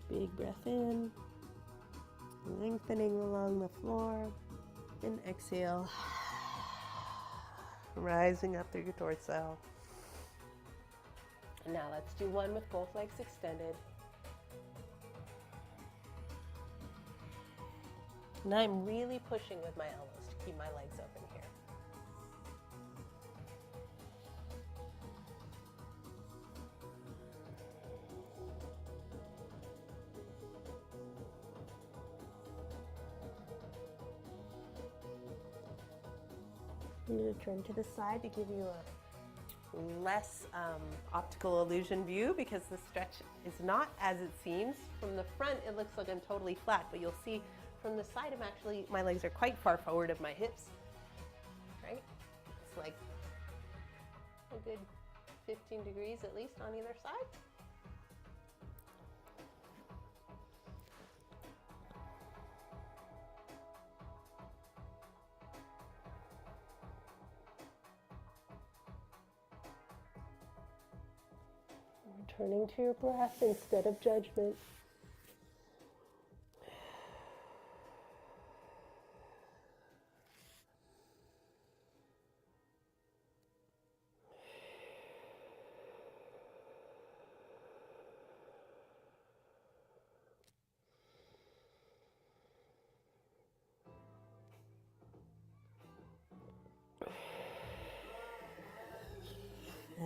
Big breath in, lengthening along the floor, and exhale, rising up through your torso. And now let's do one with both legs extended. And I'm really pushing with my elbows to keep my legs open here. I'm going to turn to the side to give you a less optical illusion view, because the stretch is not as it seems. From the front, it looks like I'm totally flat, but you'll see from the side, my legs are quite far forward of my hips, right? It's like a good 15 degrees at least on either side. Returning to your breath instead of judgment.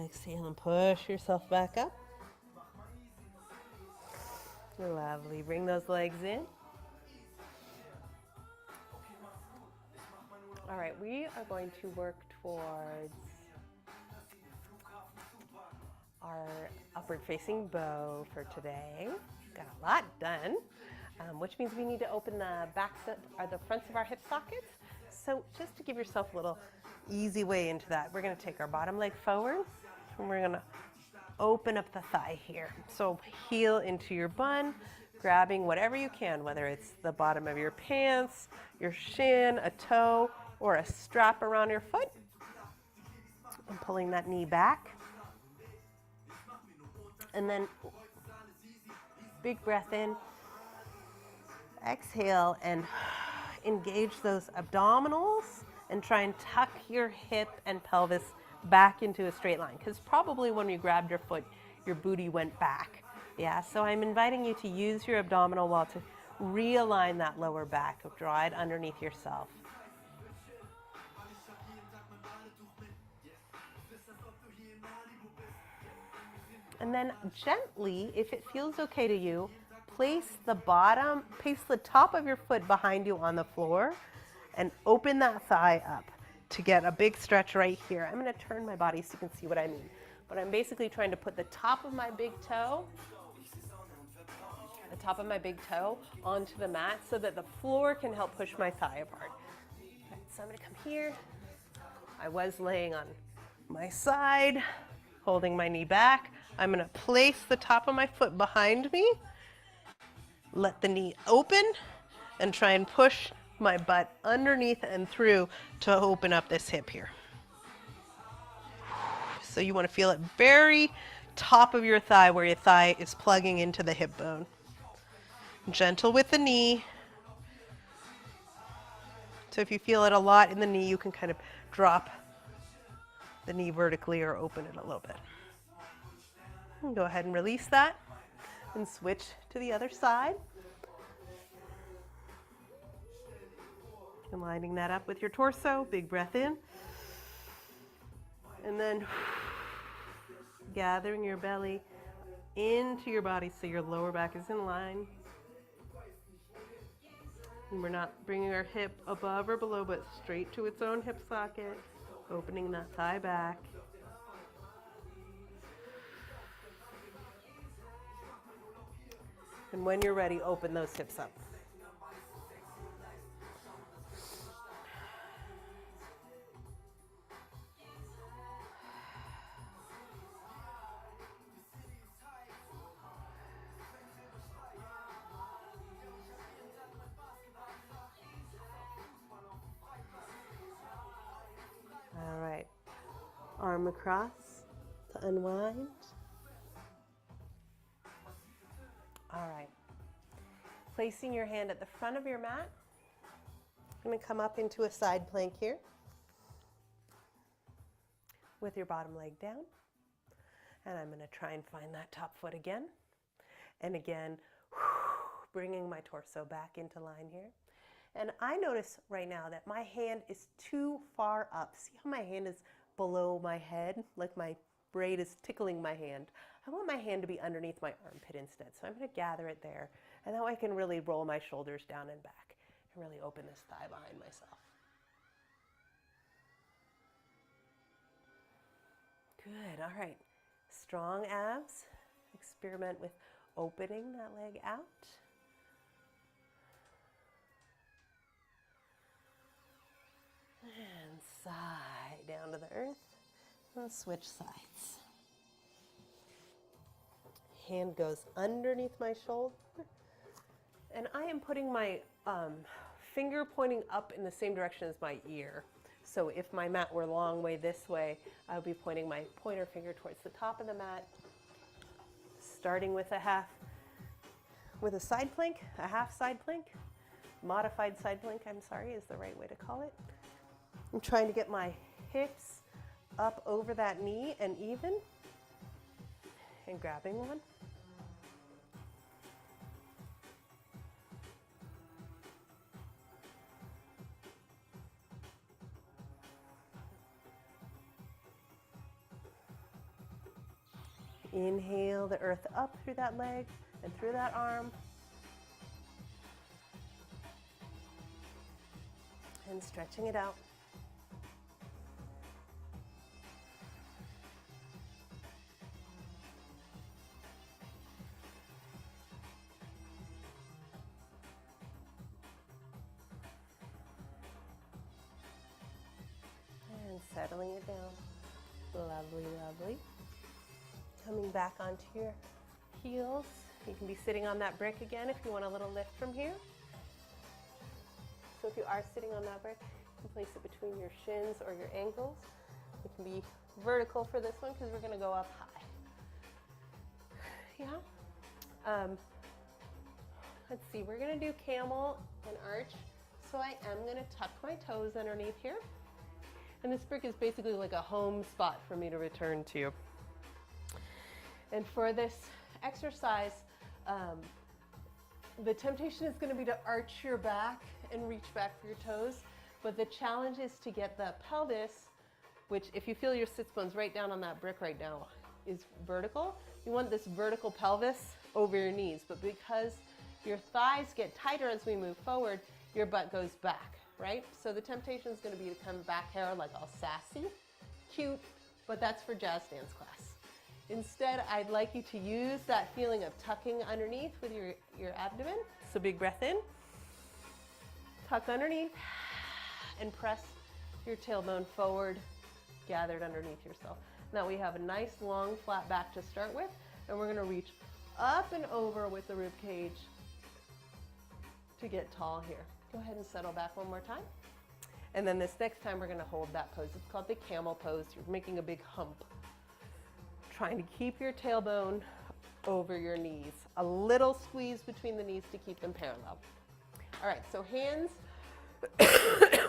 Exhale and push yourself back up. Lovely. Bring those legs in. All right, we are going to work towards our upward facing bow for today. Got a lot done, which means we need to open the the fronts of our hip sockets. So just to give yourself a little easy way into that, we're going to take our bottom leg forward and we're going to open up the thigh here. So heel into your bun, grabbing whatever you can, whether it's the bottom of your pants, your shin, a toe, or a strap around your foot. And pulling that knee back. And then big breath in. Exhale and engage those abdominals and try and tuck your hip and pelvis back into a straight line, because probably when you grabbed your foot, your booty went back. Yeah, so I'm inviting you to use your abdominal wall to realign that lower back, draw it underneath yourself. And then gently, if it feels okay to you, place the top of your foot behind you on the floor and open that thigh up to get a big stretch right here. I'm going to turn my body so you can see what I mean. But I'm basically trying to put the top of my big toe onto the mat so that the floor can help push my thigh apart. Okay, so I'm going to come here. I was laying on my side, holding my knee back. I'm going to place the top of my foot behind me, let the knee open, and try and push my butt underneath and through to open up this hip here. So you want to feel it very top of your thigh, where your thigh is plugging into the hip bone. Gentle with the knee. So if you feel it a lot in the knee, you can kind of drop the knee vertically or open it a little bit. And go ahead and release that and switch to the other side. And lining that up with your torso, big breath in. And then gathering your belly into your body so your lower back is in line. And we're not bringing our hip above or below, but straight to its own hip socket. Opening that thigh back. And when you're ready, open those hips up. All right. Arm across to unwind. All right. Placing your hand at the front of your mat. I'm going to come up into a side plank here with your bottom leg down. And I'm going to try and find that top foot again. And again, bringing my torso back into line here. And I notice right now that my hand is too far up. See how my hand is below my head, like my braid is tickling my hand. I want my hand to be underneath my armpit instead. So I'm going to gather it there. And that way I can really roll my shoulders down and back and really open this thigh behind myself. Good. All right. Strong abs. Experiment with opening that leg out. And side down to the earth. And switch sides. Hand goes underneath my shoulder. And I am putting my finger pointing up in the same direction as my ear. So if my mat were a long way this way, I would be pointing my pointer finger towards the top of the mat, starting with a side plank, a half side plank, modified side plank, I'm sorry, is the right way to call it. I'm trying to get my hips up over that knee and even, and grabbing one. Inhale the earth up through that leg and through that arm. And stretching it out. And settling it down. Lovely, lovely. Coming back onto your heels. You can be sitting on that brick again if you want a little lift from here. So if you are sitting on that brick, you can place it between your shins or your ankles. It can be vertical for this one because we're going to go up high. Yeah. Let's see, we're going to do camel and arch. So I am going to tuck my toes underneath here. And this brick is basically like a home spot for me to return to. And for this exercise, the temptation is going to be to arch your back and reach back for your toes. But the challenge is to get the pelvis, which if you feel your sits bones right down on that brick right now, is vertical. You want this vertical pelvis over your knees. But because your thighs get tighter as we move forward, your butt goes back, right? So the temptation is going to be to come back here like all sassy, cute, but that's for jazz dance class. Instead, I'd like you to use that feeling of tucking underneath with your abdomen. So big breath in, tuck underneath, and press your tailbone forward, gathered underneath yourself. Now we have a nice long flat back to start with, and we're gonna reach up and over with the rib cage to get tall here. Go ahead and settle back one more time. And then this next time we're gonna hold that pose. It's called the camel pose. You're making a big hump. Trying to keep your tailbone over your knees. A little squeeze between the knees to keep them parallel. All right, so hands,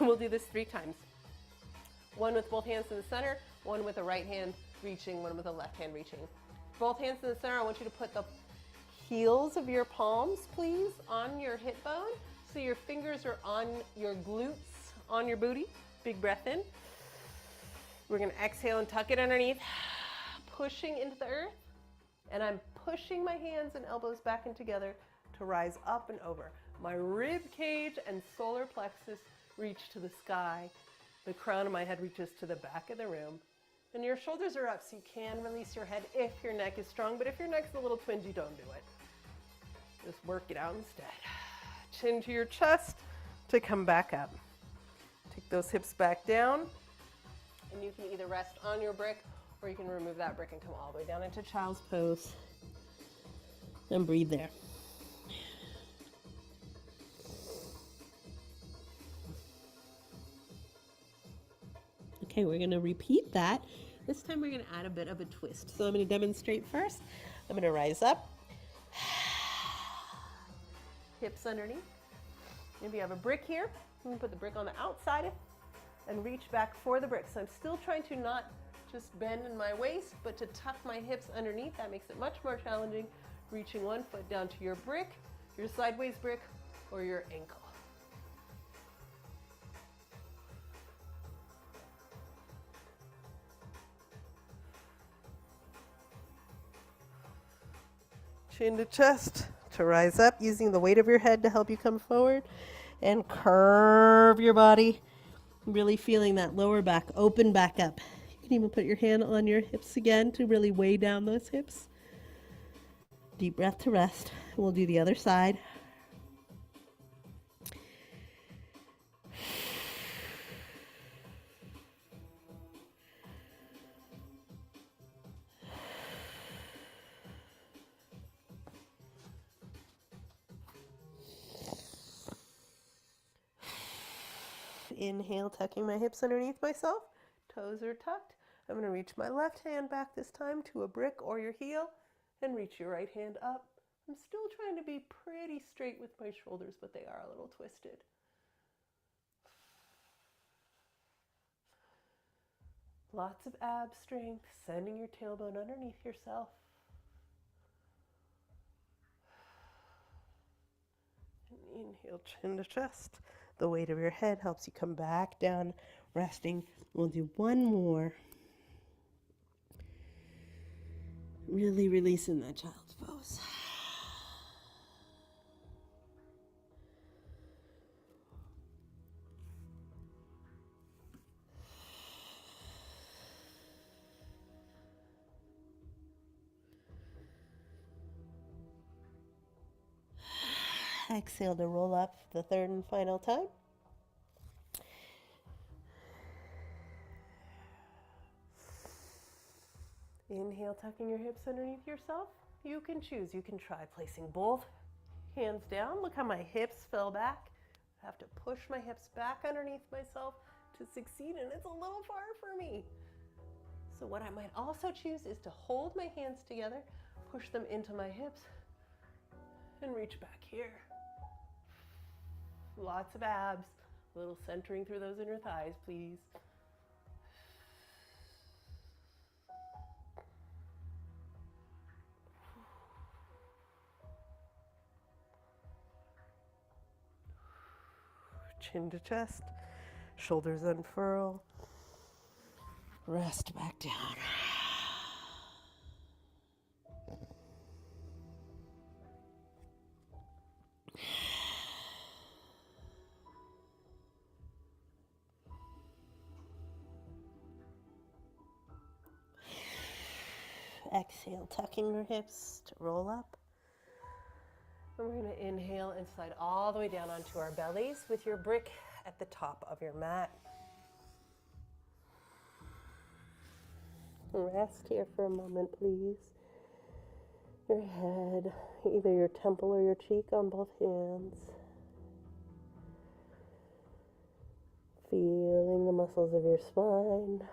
we'll do this 3 times. One with both hands in the center, one with a right hand reaching, one with a left hand reaching. Both hands in the center, I want you to put the heels of your palms, please, on your hip bone. So your fingers are on your glutes, on your booty. Big breath in. We're gonna exhale and tuck it underneath. Pushing into the earth, and I'm pushing my hands and elbows back in together to rise up and over. My rib cage and solar plexus reach to the sky, The crown of my head reaches to the back of the room. And your shoulders are up, so you can release your head if your neck is strong. But if your neck's a little twingy, don't do it. Just work it out instead. Chin to your chest to come back up. Take those hips back down. And you can either rest on your brick or you can remove that brick and come all the way down into child's pose. And breathe there. Okay, we're going to repeat that. This time we're going to add a bit of a twist. So I'm going to demonstrate first. I'm going to rise up. Hips underneath. Maybe you have a brick here. You can put the brick on the outside and reach back for the brick. So I'm still trying to not just bend in my waist, but to tuck my hips underneath. That makes it much more challenging. Reaching one foot down to your brick, your sideways brick, or your ankle. Chin to chest to rise up, using the weight of your head to help you come forward, and curve your body, really feeling that lower back open back up. You can even put your hand on your hips again to really weigh down those hips. Deep breath to rest. We'll do the other side. Inhale, tucking my hips underneath myself. Toes are tucked. I'm going to reach my left hand back this time to a brick or your heel and reach your right hand up. I'm still trying to be pretty straight with my shoulders, but they are a little twisted. Lots of ab strength, sending your tailbone underneath yourself. And inhale, chin to chest. The weight of your head helps you come back down, resting. We'll do one more. Really releasing that child's pose. Exhale to roll up the third and final time. Inhale, tucking your hips underneath yourself. You can choose. You can try placing both hands down. Look how my hips fell back. I have to push my hips back underneath myself to succeed, and it's a little far for me. So what I might also choose is to hold my hands together, push them into my hips, and reach back here. Lots of abs, a little centering through those inner thighs, please. Chin to chest, shoulders unfurl, rest back down. Exhale, tucking your hips to roll up. And we're going to inhale and slide all the way down onto our bellies with your brick at the top of your mat. Rest here for a moment, please. Your head, either your temple or your cheek on both hands. Feeling the muscles of your spine.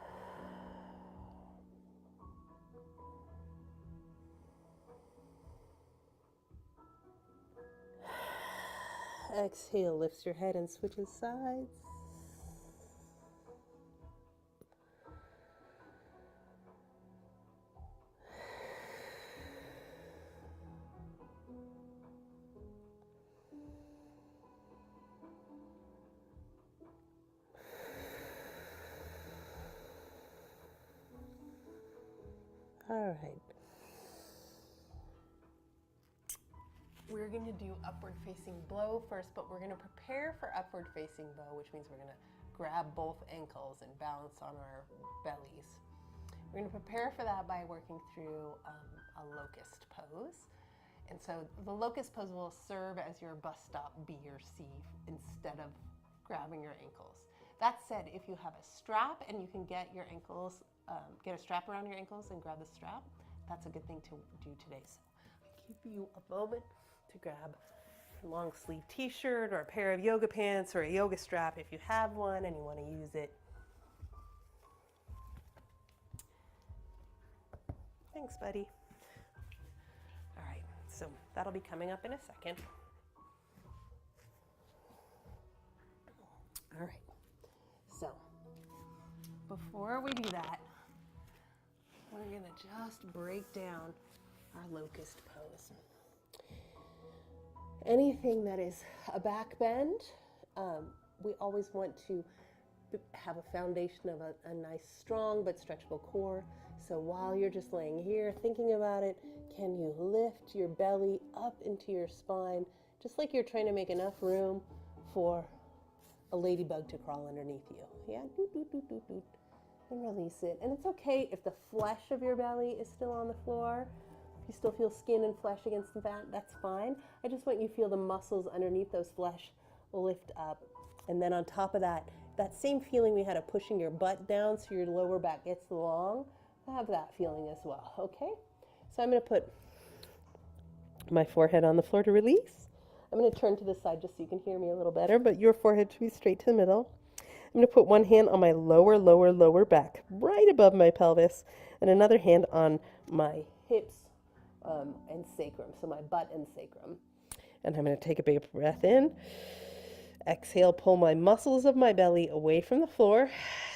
Exhale, lifts your head and switches sides. All right. We're going to do upward facing blow first, but we're going to prepare for upward facing bow, which means we're going to grab both ankles and balance on our bellies. We're going to prepare for that by working through a locust pose. And so the locust pose will serve as your bus stop B or C instead of grabbing your ankles. That said, if you have a strap and you can get your ankles, get a strap around your ankles and grab the strap, that's a good thing to do today. So I'll give you a moment to grab a long sleeve t-shirt or a pair of yoga pants or a yoga strap if you have one and you want to use it. Thanks, buddy. All right, so that'll be coming up in a second. All right, so before we do that, we're gonna just break down our locust pose. Anything that is a back bend, we always want to have a foundation of a nice, strong but stretchable core. So while you're just laying here thinking about it, can you lift your belly up into your spine, just like you're trying to make enough room for a ladybug to crawl underneath you? Yeah, doot, doot, doot, doot, doot. And release it. And it's okay if the flesh of your belly is still on the floor. If you still feel skin and flesh against the mat, that's fine. I just want you to feel the muscles underneath those flesh lift up. And then on top of that, that same feeling we had of pushing your butt down so your lower back gets long, have that feeling as well, okay? So I'm going to put my forehead on the floor to release. I'm going to turn to the side just so you can hear me a little better, but your forehead should be straight to the middle. I'm going to put one hand on my lower back, right above my pelvis, and another hand on my hips and sacrum, so my butt and sacrum. And I'm going to take a big breath in. Exhale, pull my muscles of my belly away from the floor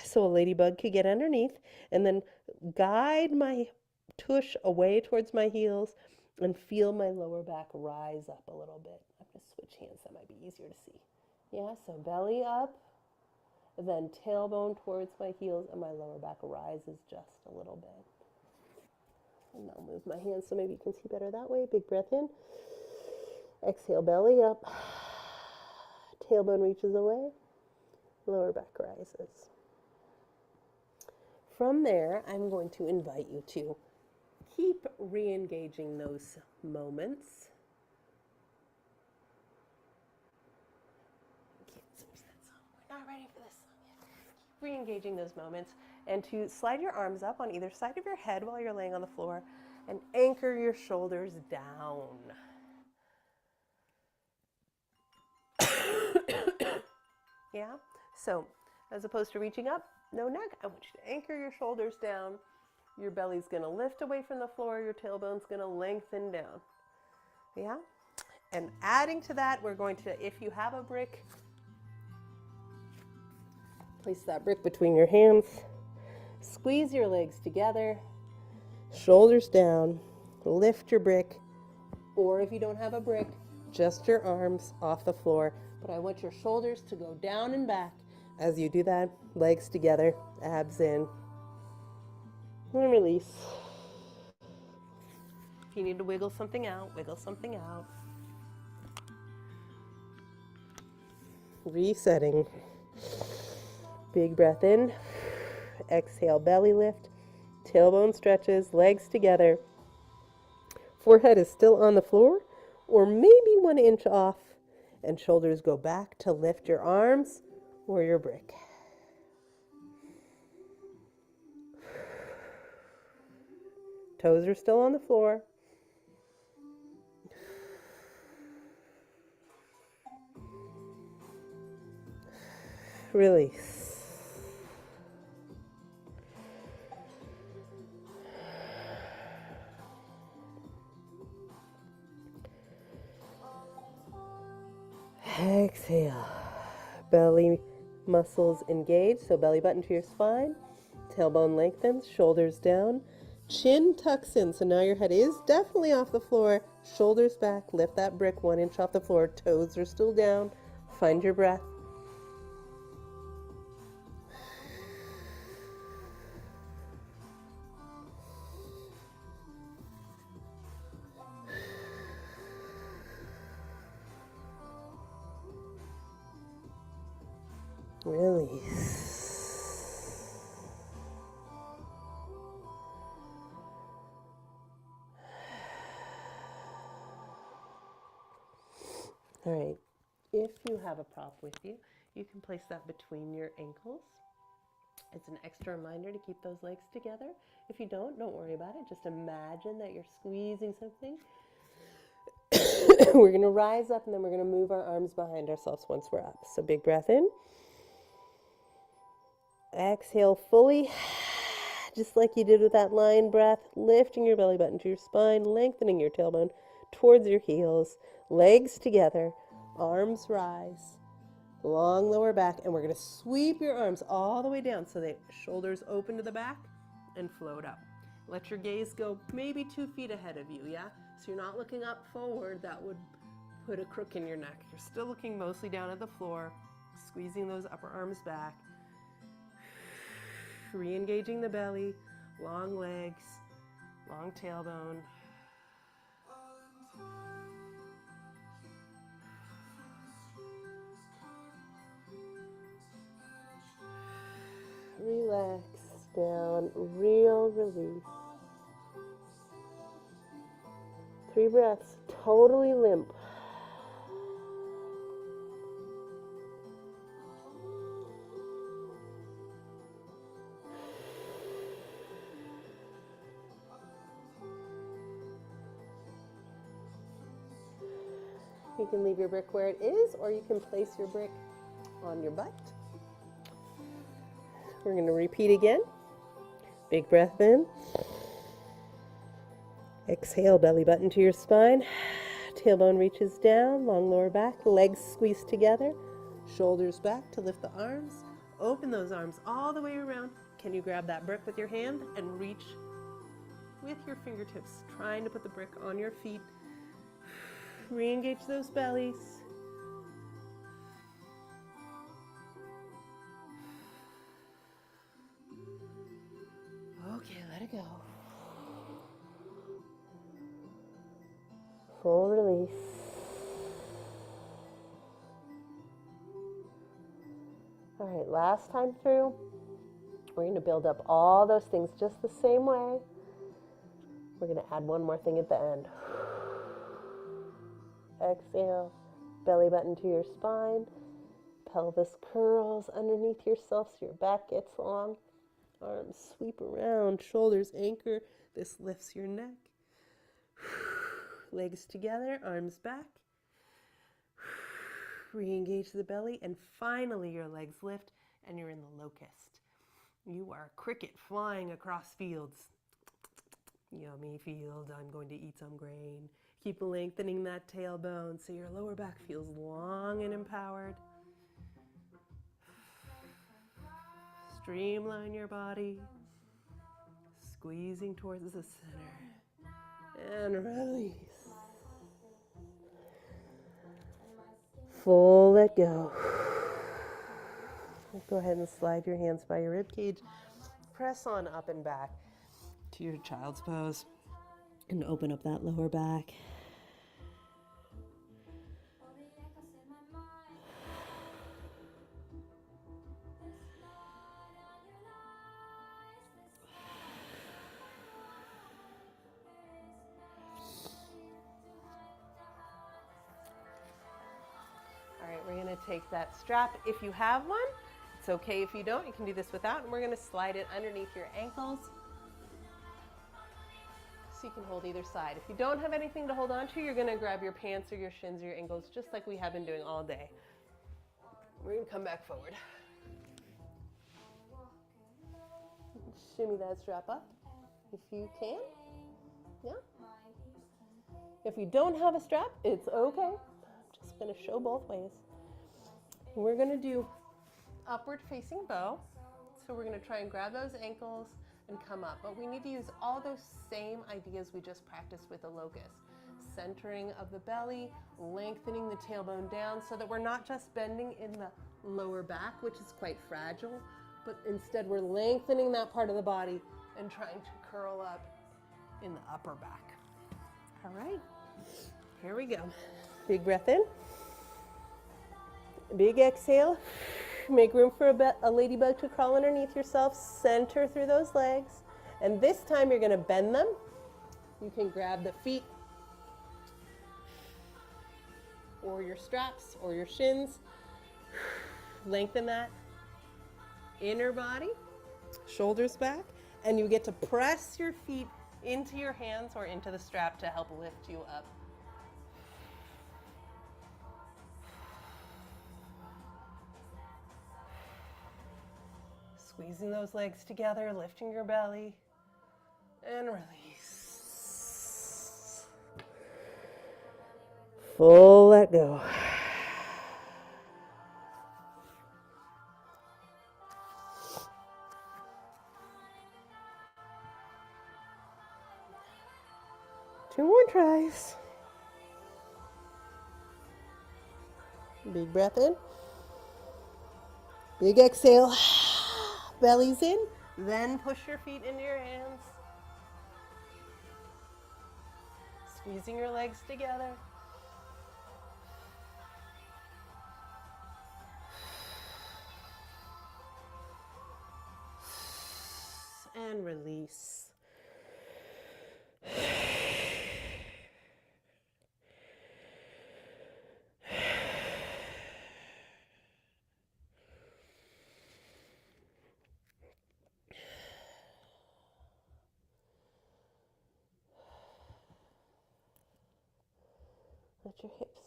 so a ladybug could get underneath, and then guide my tush away towards my heels and feel my lower back rise up a little bit. I'm going to switch hands, that might be easier to see. Yeah, so belly up, then tailbone towards my heels, and my lower back rises just a little bit. And I'll move my hands so maybe you can see better that way. Big breath in. Exhale, belly up. Tailbone reaches away. Lower back rises. From there, I'm going to invite you to keep re-engaging those moments. Can't switch that song. We're not ready for this song yet. Keep re-engaging those moments, and to slide your arms up on either side of your head while you're laying on the floor and anchor your shoulders down. Yeah? So, as opposed to reaching up, no neck, I want you to anchor your shoulders down. Your belly's going to lift away from the floor. Your tailbone's going to lengthen down. Yeah? And adding to that, we're going to, if you have a brick, place that brick between your hands. Squeeze your legs together. Shoulders down. Lift your brick. Or if you don't have a brick, just your arms off the floor. But I want your shoulders to go down and back as you do that. Legs together, abs in. And release. If you need to wiggle something out, wiggle something out. Resetting. Big breath in. Exhale, belly lift. Tailbone stretches, legs together. Forehead is still on the floor, or maybe 1 inch off. And shoulders go back to lift your arms or your brick. Toes are still on the floor. Release. Exhale. Belly muscles engaged, so belly button to your spine. Tailbone lengthens, shoulders down. Chin tucks in, so now your head is definitely off the floor. Shoulders back, lift that brick 1 inch off the floor. Toes are still down. Find your breath. Release. All right, if you have a prop with you, you can place that between your ankles. It's an extra reminder to keep those legs together. If you don't worry about it. Just imagine that you're squeezing something. We're going to rise up and then we're going to move our arms behind ourselves once we're up. So big breath in. Exhale fully, just like you did with that lion breath, lifting your belly button to your spine, lengthening your tailbone towards your heels, legs together, arms rise, long lower back, and we're going to sweep your arms all the way down so that shoulders open to the back and float up. Let your gaze go maybe 2 feet ahead of you, yeah? So you're not looking up forward. That would put a crook in your neck. You're still looking mostly down at the floor, squeezing those upper arms back. Re-engaging the belly, long legs, long tailbone. Relax down, real release. 3 breaths, totally limp. You can leave your brick where it is, or you can place your brick on your butt. We're going to repeat again. Big breath in. Exhale, belly button to your spine. Tailbone reaches down, long lower back, legs squeeze together, shoulders back to lift the arms. Open those arms all the way around. Can you grab that brick with your hand and reach with your fingertips, trying to put the brick on your feet. Re-engage those bellies. Okay, let it go. Full release. All right, last time through, we're going to build up all those things just the same way. We're going to add one more thing at the end. Exhale, belly button to your spine, pelvis curls underneath yourself so your back gets long. Arms sweep around, shoulders anchor. This lifts your neck. Legs together, arms back. Re-engage the belly, and finally your legs lift and you're in the locust. You are a cricket flying across fields. Yummy field, I'm going to eat some grain. Keep lengthening that tailbone so your lower back feels long and empowered. Streamline your body, squeezing towards the center, and release. Full let go. Go ahead and slide your hands by your rib cage. Press on up and back to your child's pose and open up that lower back. All right, we're going to take that strap if you have one. It's okay if you don't. You can do this without, and we're going to slide it underneath your ankles so you can hold either side. If you don't have anything to hold on to, you're going to grab your pants or your shins or your ankles just like we have been doing all day. We're going to come back forward. Shimmy that strap up if you can. Yeah. If you don't have a strap, it's okay. I'm just going to show both ways. We're going to do upward facing bow. So we're going to try and grab those ankles and come up. But we need to use all those same ideas we just practiced with the locust. Centering of the belly, lengthening the tailbone down so that we're not just bending in the lower back, which is quite fragile, but instead we're lengthening that part of the body and trying to curl up in the upper back. All right, here we go. Big breath in. Big exhale. Make room for a ladybug to crawl underneath yourself. Center through those legs. And this time you're going to bend them. You can grab the feet or your straps or your shins. Lengthen that inner body, shoulders back, and you get to press your feet into your hands or into the strap to help lift you up. Squeezing those legs together, lifting your belly, and release. Full let go. Two more tries. Big breath in. Big exhale. Belly's in. Then push your feet into your hands. Squeezing your legs together. And release. Let your hips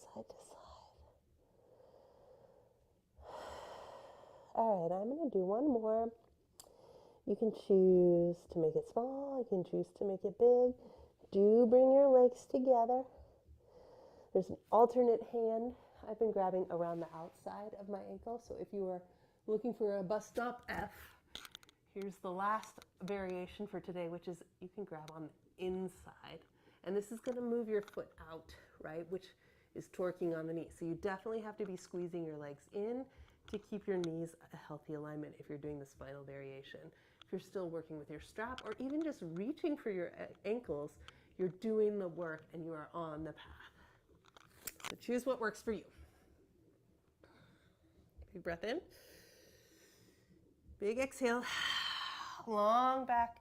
side to side. All right, I'm going to do one more. You can choose to make it small. You can choose to make it big. Do bring your legs together. There's an alternate hand. I've been grabbing around the outside of my ankle. So if you are looking for a bus stop F, here's the last variation for today, which is you can grab on the inside. And this is going to move your foot out, right, which is torquing on the knee. So you definitely have to be squeezing your legs in to keep your knees a healthy alignment if you're doing this final variation. If you're still working with your strap or even just reaching for your ankles, you're doing the work and you are on the path. So choose what works for you. Big breath in. Big exhale. Long back.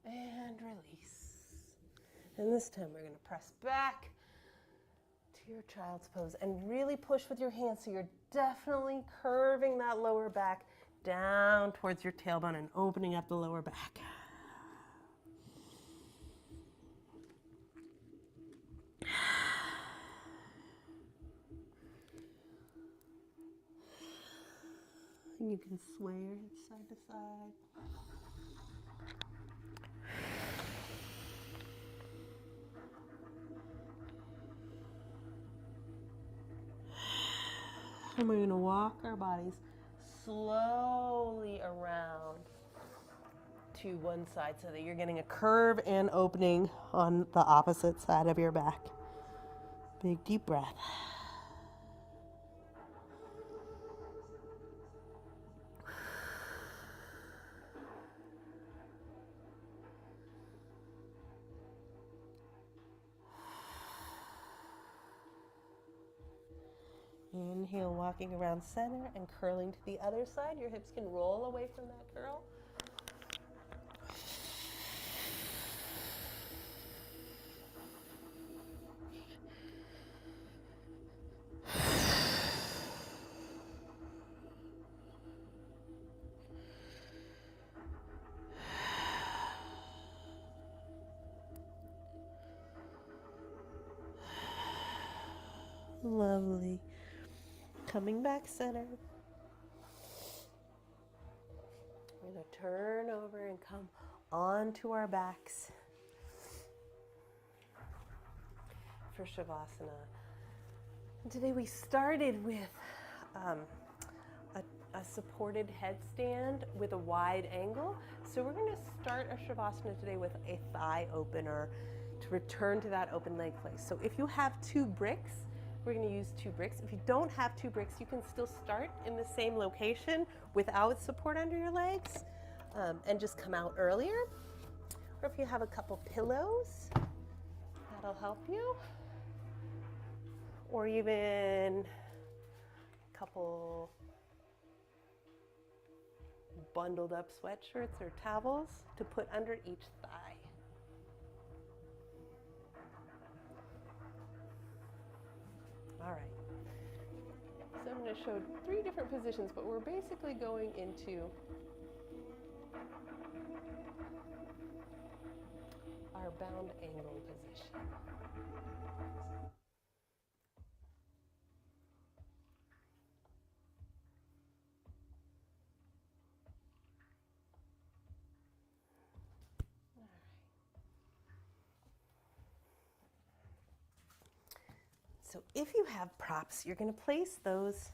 And release. And this time we're going to press back to your child's pose and really push with your hands so you're definitely curving that lower back down towards your tailbone and opening up the lower back. And you can sway your hips side to side. And we're going to walk our bodies slowly around to one side so that you're getting a curve and opening on the opposite side of your back. Big deep breath. Inhale, walking around center and curling to the other side. Your hips can roll away from that curl. Lovely. Coming back center. We're going to turn over and come onto our backs for Shavasana. And today we started with a supported headstand with a wide angle. So we're going to start our Shavasana today with a thigh opener to return to that open leg place. So if you have 2 bricks, we're going to use 2 bricks. If you don't have 2 bricks, you can still start in the same location without support under your legs and just come out earlier. Or if you have a couple pillows, that'll help you. Or even a couple bundled up sweatshirts or towels to put under each thigh. All right. So I'm going to show 3 different positions, but we're basically going into our bound angle position. So if you have props, you're going to place those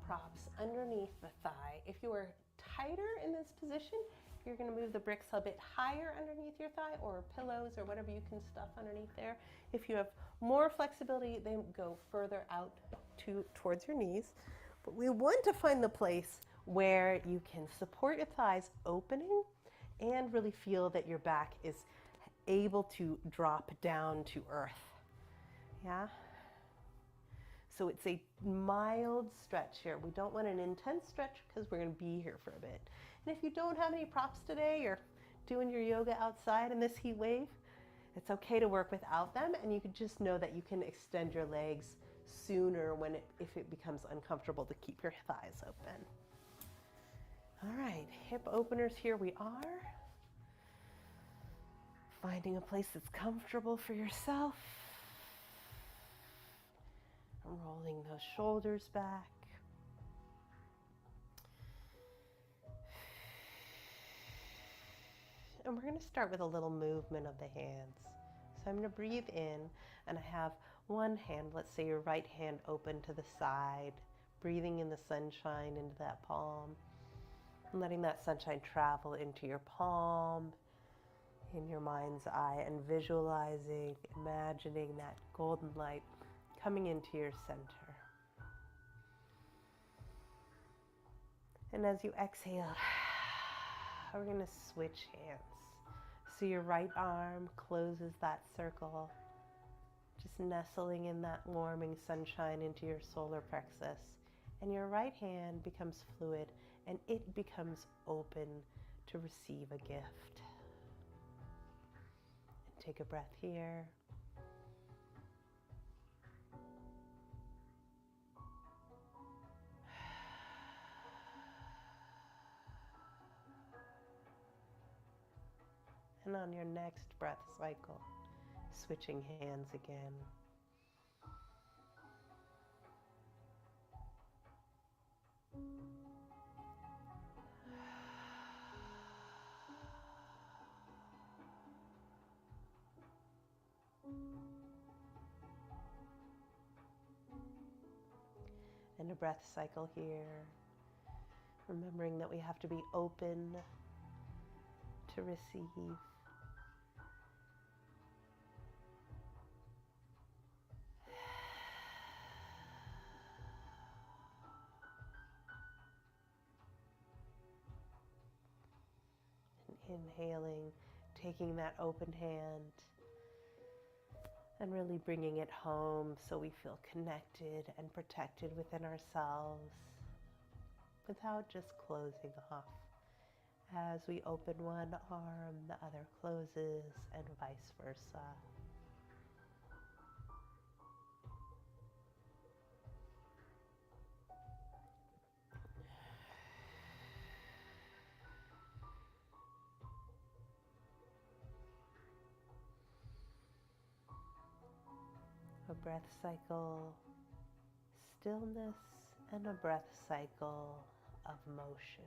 props underneath the thigh. If you are tighter in this position, you're going to move the bricks a bit higher underneath your thigh, or pillows or whatever you can stuff underneath there. If you have more flexibility, then go further out towards your knees. But we want to find the place where you can support your thighs opening and really feel that your back is able to drop down to earth. Yeah? So it's a mild stretch here. We don't want an intense stretch because we're going to be here for a bit. And if you don't have any props today, you're doing your yoga outside in this heat wave, it's okay to work without them, and you can just know that you can extend your legs sooner if it becomes uncomfortable to keep your thighs open. All right, hip openers, here we are. Finding a place that's comfortable for yourself. Rolling those shoulders back. And we're going to start with a little movement of the hands. So I'm going to breathe in, and I have one hand, let's say your right hand, open to the side, breathing in the sunshine into that palm, and letting that sunshine travel into your palm, in your mind's eye, and visualizing, imagining that golden light coming into your center. And as you exhale, we're going to switch hands. So your right arm closes that circle, just nestling in that warming sunshine into your solar plexus. And your right hand becomes fluid, and it becomes open to receive a gift. And take a breath here. And on your next breath cycle, switching hands again. And a breath cycle here, remembering that we have to be open to receive. And inhaling, taking that open hand and really bringing it home so we feel connected and protected within ourselves without just closing off. As we open one arm, the other closes, and vice versa. A breath cycle, stillness, and a breath cycle of motion.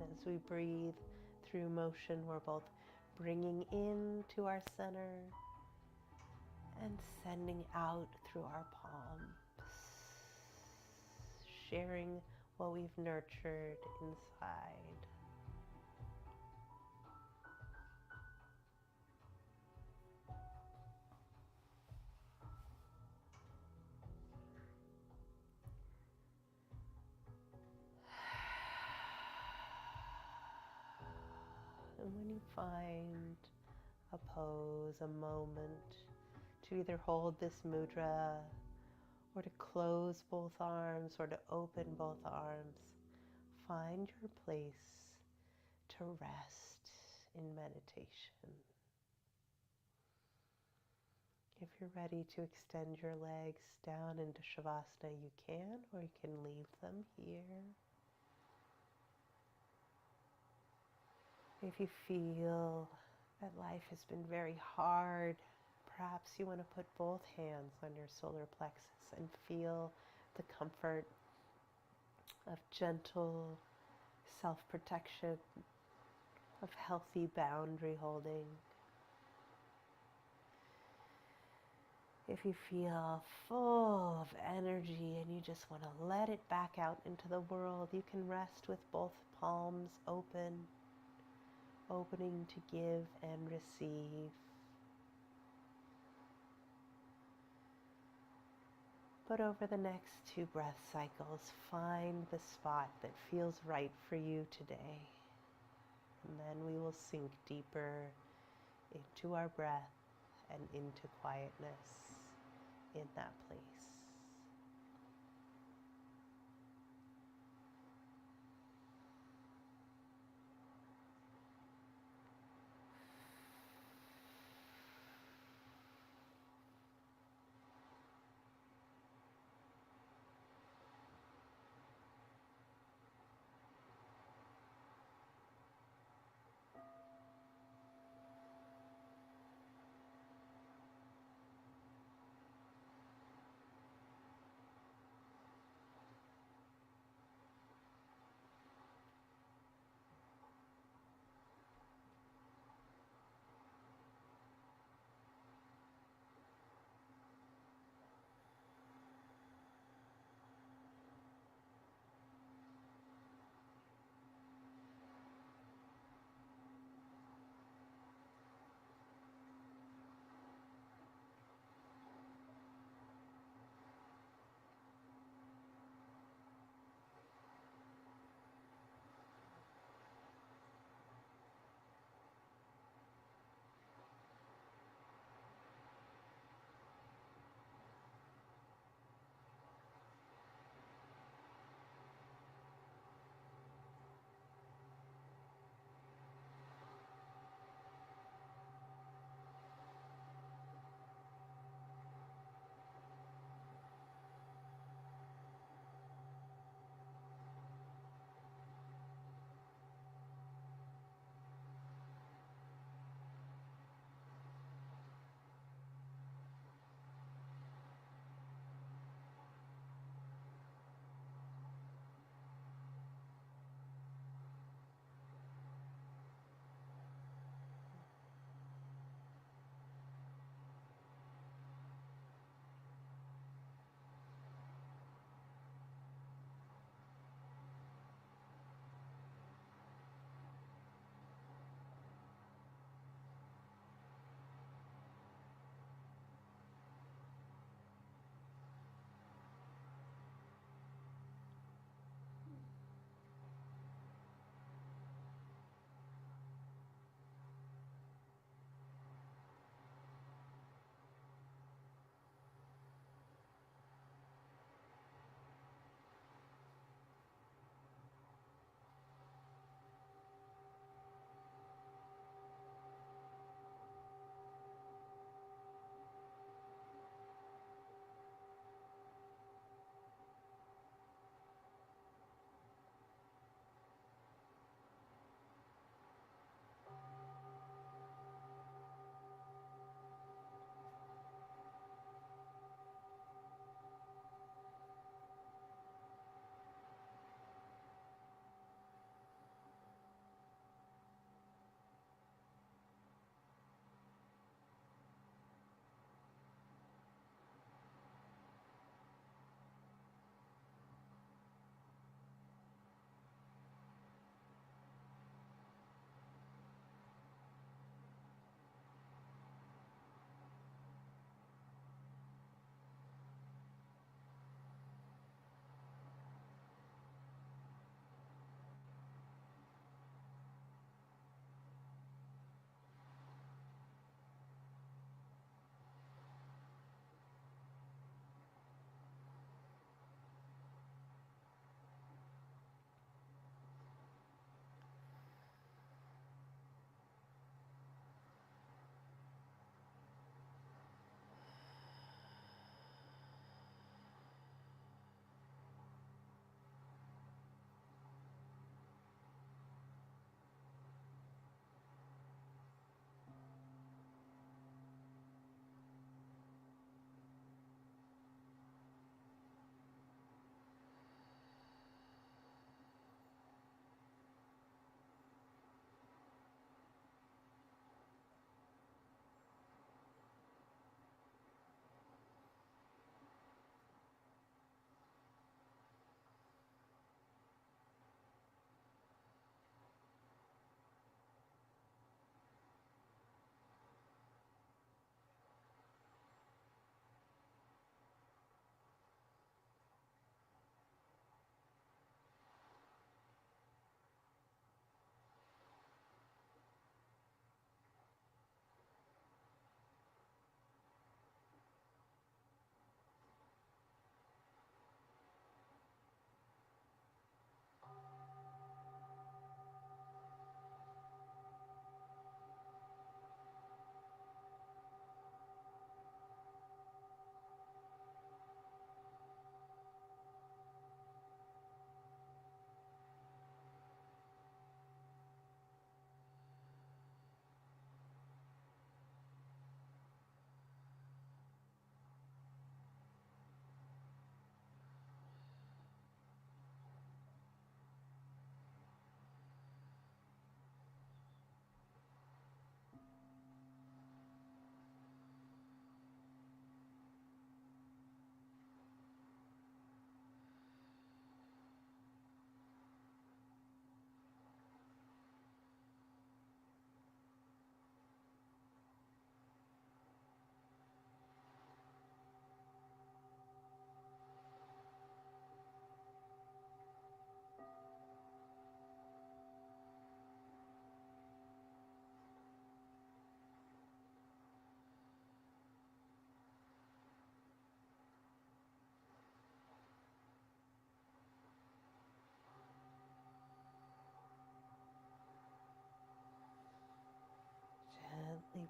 And as we breathe through motion, we're both bringing into our center and sending out through our palms, sharing what we've nurtured inside. And when you find a pose, a moment to either hold this mudra or to close both arms or to open both arms, find your place to rest in meditation. If you're ready to extend your legs down into Shavasana, you can, or you can leave them here. If you feel that life has been very hard, perhaps you want to put both hands on your solar plexus and feel the comfort of gentle self-protection, of healthy boundary holding. If you feel full of energy and you just want to let it back out into the world, you can rest with both palms open, opening to give and receive. But over the next 2 breath cycles, find the spot that feels right for you today. And then we will sink deeper into our breath and into quietness in that place.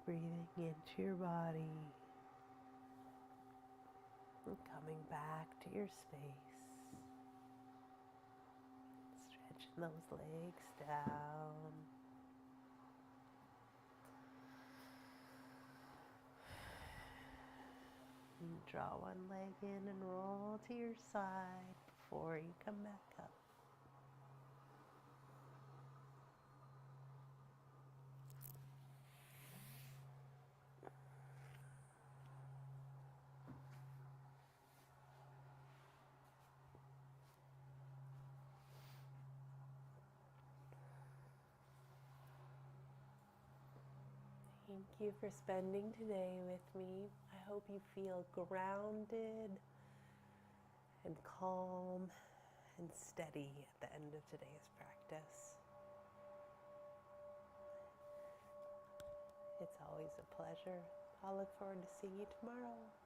breathing into your body and coming back to your space. Stretching those legs down. And draw one leg in and roll to your side before you come back up. Thank you for spending today with me. I hope you feel grounded and calm and steady at the end of today's practice. It's always a pleasure. I'll look forward to seeing you tomorrow.